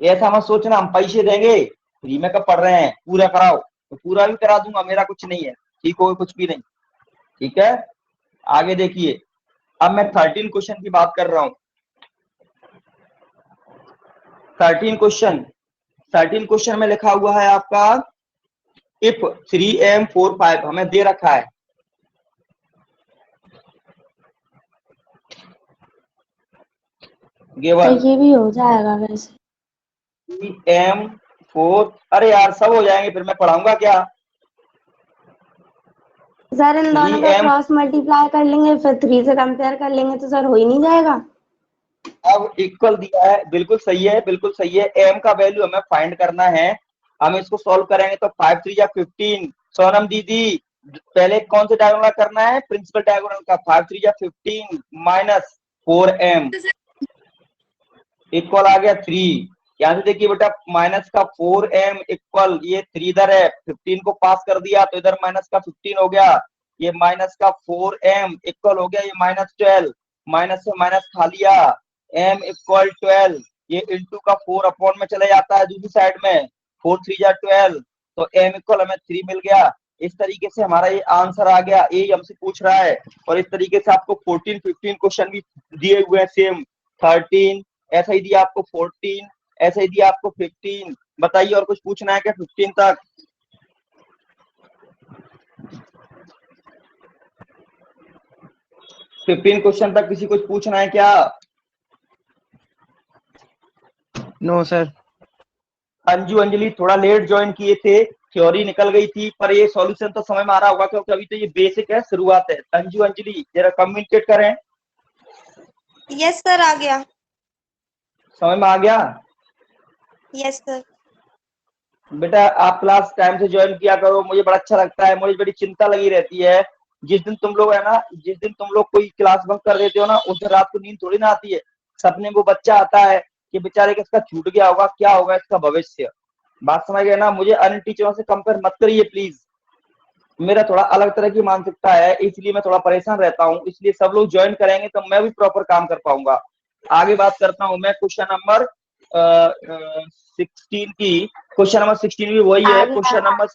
ऐसा मत सोचना हम पैसे देंगे, फ्री में कब पढ़ रहे हैं, पूरा कराओ, तो पूरा भी करा दूंगा, मेरा कुछ नहीं है, ठीक हो कुछ भी नहीं। ठीक है, आगे देखिए। अब मैं 13 क्वेश्चन की बात कर रहा हूं। 13 क्वेश्चन में लिखा हुआ है आपका इफ 3m 4 5 हमें दे रखा है। तो गिवन ये भी हो जाएगा वैसे। 3m 4, अरे यार सब हो जाएंगे, फिर मैं पढ़ाऊंगा क्या? सर इन दोनों का 3m क्रॉस मल्टीप्लाई कर लेंगे, फिर 3 से कंपेयर कर लेंगे तो सर हो ही नहीं जाएगा। अब इक्वल दिया है, बिल्कुल सही है, बिल्कुल सही है। m का वैल्यू हमें फाइंड करना है। हम इसको सॉल्व करेंगे तो 5 3 या 15। सोनम दीदी पहले कौन से डायगोनल करना है? प्रिंसिपल डायगोनल का। 5 3 या 15 माइनस 4m इक्वल आ गया 3। यहाँ से देखिए बेटा माइनस का 4m इक्वल ये 3 इधर है, 15 को पास कर दिया तो इधर माइनस का 15 हो गया। ये माइनस का 4m इक्वल हो गया ये माइनस 12, माइनस से माइनस खा लिया, m इक्वल 12, ये इंटू का 4 अपॉन में चले जाता है दूसरी साइड में, 4 3 या 12, तो m इक्वल हमें 3 मिल गया। इस तरीके से हमारा ये आंसर आ गया। ये हमसे पूछ रहा है और इस तरीके से आपको 14 15 क्वेश्चन भी दिए हुए हैं सेम। 13 ऐसा ही दिया आपको, 14 ऐसा ही दिया आपको, 15। बताइए और कुछ पूछना है क्या 15 तक? फिफ्टीन क्वेश्चन तक किसी कुछ पूछना है क्या? No sir. अंजू अंजलि थोड़ा लेट ज्वाइन किए थे, थ्योरी निकल गई थी, पर ये सॉल्यूशन तो समझ में आ रहा होगा क्योंकि अभी तो ये बेसिक है, शुरुआत है। अंजू अंजलि जरा कम्युनिकेट करें। यस सर आ गया। समझ में आ गया? Yes sir. बेटा आप क्लास टाइम से ज्वाइन किया करो, मुझे बड़ा अच्छा लगता है। मुझे बड़ी चिंता लगी रहती है जिस दिन तुम लोग है ना, जिस दिन तुम लोग कोई क्लास बंक कर देते हो ना, उस दिन रात को नींद थोड़ी ना आती है। सपने में वो बच्चा आता है कि बेचारे का इसका छूट गया होगा, क्या होगा इसका भविष्य। बात समझ गए ना? मुझे अन्य टीचरों से कंपेयर मत करिए प्लीज। मेरा थोड़ा अलग तरह की मानसिकता है, इसलिए मैं थोड़ा परेशान रहता हूँ। इसलिए सब लोग ज्वाइन करेंगे तो मैं भी प्रॉपर काम कर पाऊंगा। आगे बात करता हूँ मैं क्वेश्चन नंबर 16 की। क्वेश्चन नंबर 16 भी वही है। क्वेश्चन नंबर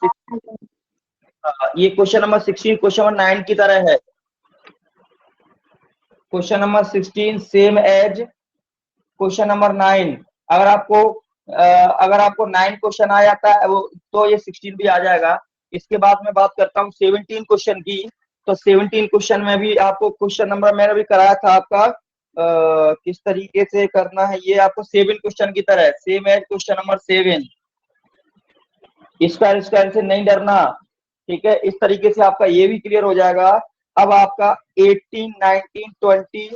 ये क्वेश्चन नंबर 16 क्वेश्चन नंबर 9 की तरह है। Question number 16 same as question number 9। अगर आपको 9 क्वेश्चन आ जाता है वो, तो ये 16 भी आ जाएगा। इसके बाद मैं बात करता हूँ 17 क्वेश्चन की। तो 17 क्वेश्चन में भी आपको क्वेश्चन नंबर मैंने भी कराया था आपका, किस तरीके से करना है ये आपको 7 क्वेश्चन की तरह, same as question number 7। Square square से नहीं डरना, ठीक है? इस तरीके से आपका ये भी क्लियर हो जाएगा। अब आपका 18 19 20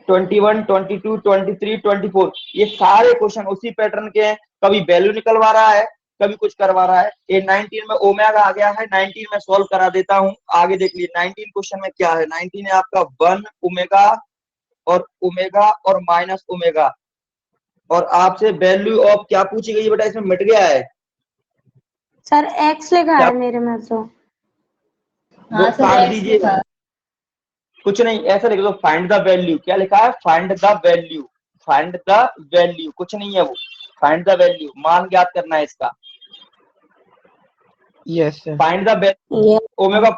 21 22 23 24 ये सारे क्वेश्चन उसी पैटर्न के हैं। कभी वैल्यू निकलवा रहा है, कभी कुछ करवा रहा है। ये 19 में ओमेगा आ गया है, 19 में सॉल्व करा देता हूं। आगे देख लीजिए 19 क्वेश्चन में क्या है। 19 है आपका 1 ओमेगा और माइनस ओमेगा, और आपसे वैल्यू ऑफ क्या पूछी गई है बेटा? इसमें मिट गया है सर एक्स लिखा क्या? है मेरे में तो। वो हाँ सर काट एक्स दीजिए, लिखा है। कुछ नहीं ऐसा लिख दो, फाइंड द वैल्यू। क्या लिखा है? Find the value. Find the value कुछ नहीं है, वो फाइंड द वैल्यू मान ज्ञात करना है इसका। Yes sir. Find the value omega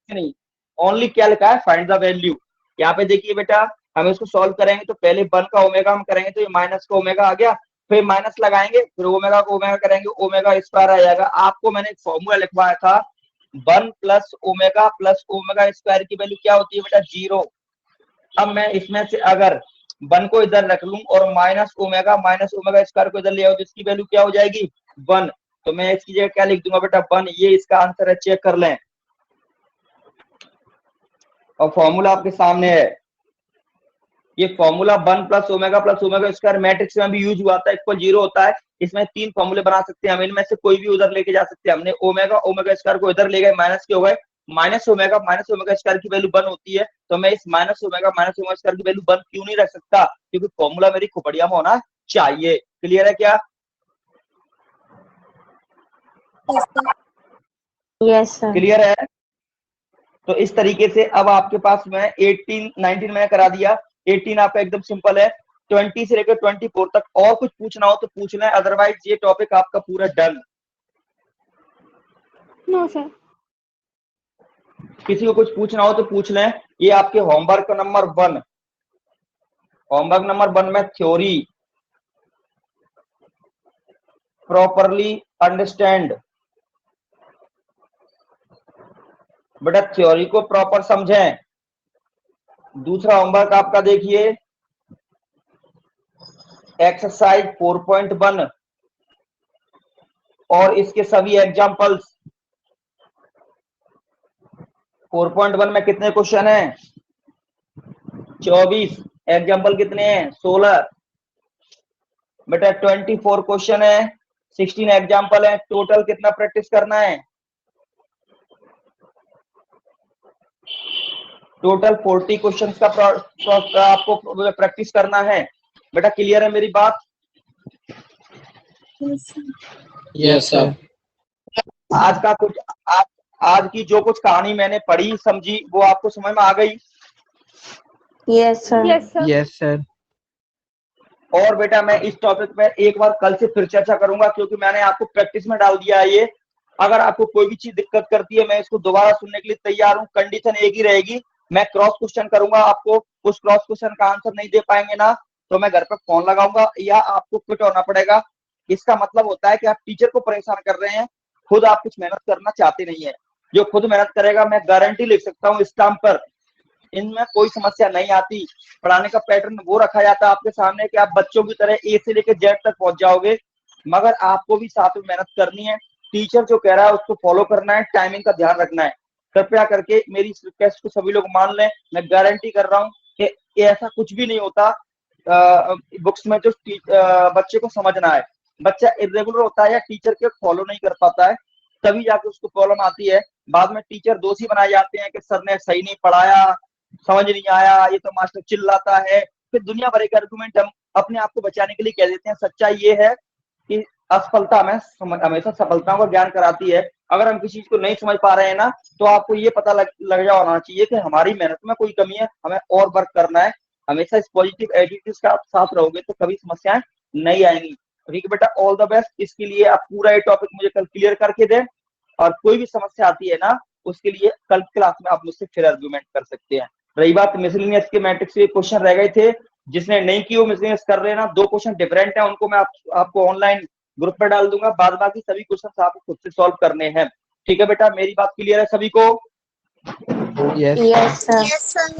नहीं, ओनली क्या लिखा है? Find the value. यहाँ पे देखिए बेटा, हम इसको सॉल्व करेंगे तो पहले 1 का ओमेगा हम करेंगे तो ये माइनस का ओमेगा आ गया, फिर माइनस लगाएंगे, फिर ओमेगा को ओमेगा करेंगे, ओमेगा स्क्वायर आ जाएगा। आपको मैंने एक फॉर्मूला लिखवाया था, 1 प्लस ओमेगा स्क्वायर की वैल्यू क्या होती है बेटा? 0। अब मैं इसमें से अगर 1 को इधर रख लूं और माइनस ओमेगा स्क्वायर को इधर ले आओ तो इसकी वैल्यू क्या हो जाएगी? 1। तो मैं इसकी जगह क्या लिख दूंगा बेटा? 1। ये इसका आंसर है, चेक कर लें। और फॉर्मूला आपके सामने है। ये formula 1 plus omega square matrix में भी यूज हुआ था, इक्वल 0 होता है। इसमें 3 फॉर्मूले बना सकते हैं हम, इनमें से कोई भी उधर लेके जा सकते हैं। हमने ओमेगा स्क्वायर को इधर ले गए, माइनस के हो गए। माइनस ओमेगा स्क्वायर की वैल्यू 1 होती है, तो मैं इस माइनस ओमेगा स्क्वायर की वैल्यू 1 क्यों नहीं रख सकता? क्योंकि फॉर्मूला मेरी खोपड़िया में होना चाहिए। क्लियर है क्या? Yes sir. क्लियर है? तो इस तरीके से अब आपके पास में 18 19 मैंने करा दिया। 18 आपका एकदम सिंपल है। 20 से लेकर 24 तक और कुछ पूछना हो तो पूछ लें, अदरवाइज ये टॉपिक आपका पूरा डन। No sir. किसी को कुछ पूछना हो तो पूछ लें। ये आपके होमवर्क नंबर 1, होमवर्क नंबर 1 में थ्योरी प्रॉपरली अंडरस्टैंड, बेटा थ्योरी को प्रॉपर समझें। दूसरा होमवर्क आपका देखिए एक्सरसाइज 4.1 और इसके सभी एग्जांपल्स। 4.1 में कितने क्वेश्चन हैं? 24। एग्जांपल कितने हैं? 16। बेटा 24 क्वेश्चन है, 16 एग्जांपल है, टोटल कितना प्रैक्टिस करना है? टोटल 40 क्वेश्चन का आपको प्रैक्टिस करना है। बेटा क्लियर है मेरी बात? Yes sir. आज का कुछ आज की जो कुछ कहानी मैंने पढ़ी समझी वो आपको समझ में आ गई? Yes sir. Yes sir. Yes sir. और बेटा मैं इस टॉपिक में एक बार कल से फिर चर्चा करूंगा, क्योंकि मैंने आपको प्रैक्टिस में डाल दिया है ये। अगर आपको कोई भी चीज दिक्कत करती है मैं इसको दोबारा सुनने के लिए तैयार हूँ। कंडीशन एक ही रहेगी, मैं क्रॉस क्वेश्चन करूंगा, आपको उस क्रॉस क्वेश्चन का आंसर नहीं दे पाएंगे ना तो मैं घर पर फोन लगाऊंगा या आपको क्विट होना पड़ेगा। इसका मतलब होता है कि आप टीचर को परेशान कर रहे हैं, खुद आप कुछ मेहनत करना चाहते नहीं है। जो खुद मेहनत करेगा मैं गारंटी लिख सकता हूँ स्टाम्प पर, इनमें कोई समस्या नहीं आती। पढ़ाने का पैटर्न वो रखा जाता है आपके सामने कि आप बच्चों की तरह ए से लेकर जेड तक पहुंच जाओगे, मगर आपको भी साथ में मेहनत करनी है। टीचर जो कह रहा है उसको फॉलो करना है, टाइमिंग का ध्यान रखना है। कृपया करके मेरी इस रिक्वेस्ट को सभी लोग मान लें। मैं गारंटी कर रहा हूँ कि ऐसा कुछ भी नहीं होता बुक्स में जो बच्चे को समझना है। बच्चा इरेगुलर होता है या टीचर के फॉलो नहीं कर पाता है, तभी जाके उसको प्रॉब्लम आती है। बाद में टीचर दोषी बनाए जाते हैं कि सर ने सही नहीं पढ़ाया, समझ नहीं आया, ये तो मास्टर चिल्लाता है। फिर दुनिया भर के आर्गुमेंट हम अपने आप को बचाने के लिए कह देते हैं। सच्चाई ये है कि असफलता हमें हमेशा सफलताओं का ज्ञान कराती है। अगर हम किसी चीज को नहीं समझ पा रहे हैं ना तो आपको ये पता लग जा होना चाहिए कि हमारी मेहनत में कोई कमी है, हमें और वर्क करना है। हमेशा इस पॉजिटिव एटीट्यूड का आप साथ रहोगे तो कभी समस्याएं नहीं आएंगी। ठीक है बेटा, ऑल द बेस्ट। इसके लिए आप पूरा ये टॉपिक मुझे कल क्लियर करके दें, और कोई भी समस्या आती है ना उसके लिए कल क्लास में आप मुझसे फिर आर्गुमेंट कर सकते हैं। रही बात मिसलिनियस के मैट्रिक्स के क्वेश्चन रह गए थे, जिसने नहीं की वो मिसलिनियस कर रहे ना, 2 क्वेश्चन डिफरेंट है, उनको मैं आपको ऑनलाइन ग्रुप पे डाल दूंगा। बाद बाकी सभी क्वेश्चन आपको खुद से सॉल्व करने हैं। ठीक है बेटा, मेरी बात क्लियर है सभी को? Yes sir. Yes sir.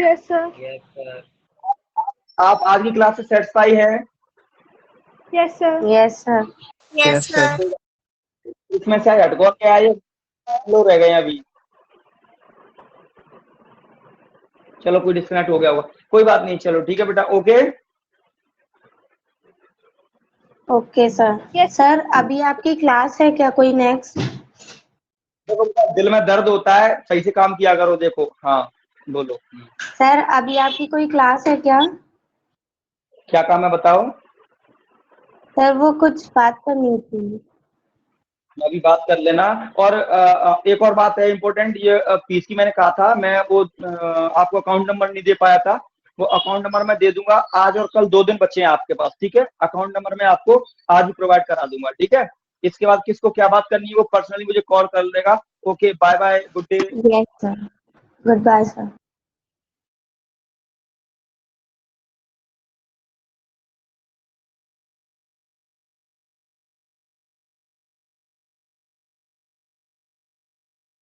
Yes sir. आप आज की क्लास से सेटिस्फाई है? Yes sir. Yes sir. Yes sir. इसमें से हटको क्या आए लोग रह गए अभी? चलो कोई डिस्कनेक्ट हो गया होगा, कोई बात नहीं। चलो ठीक है बेटा, okay okay sir. Yes sir अभी आपकी क्लास है क्या कोई नेक्स्ट? देखो बेटा, दिल में दर्द होता है, सही से काम किया करो। देखो हाँ बोलो। सर अभी आपकी कोई क्लास है क्या? क्या काम है बताओ? सर वो कुछ बात करनी थी। अभी बात कर लेना। और एक और बात है इम्पोर्टेंट, ये फीस की मैंने कहा था, मैं वो आपको अकाउंट नंबर नहीं दे पाया था, वो अकाउंट नंबर मैं दे दूंगा। आज और कल 2 दिन बचे हैं आपके पास, ठीक है? अकाउंट नंबर मैं आपको आज ही प्रोवाइड करा दूंगा, ठीक है? इसके बाद किसको क्या बात करनी है वो पर्सनली मुझे कॉल कर लेगा। Okay, bye bye, good day. Yes sir, good bye sir.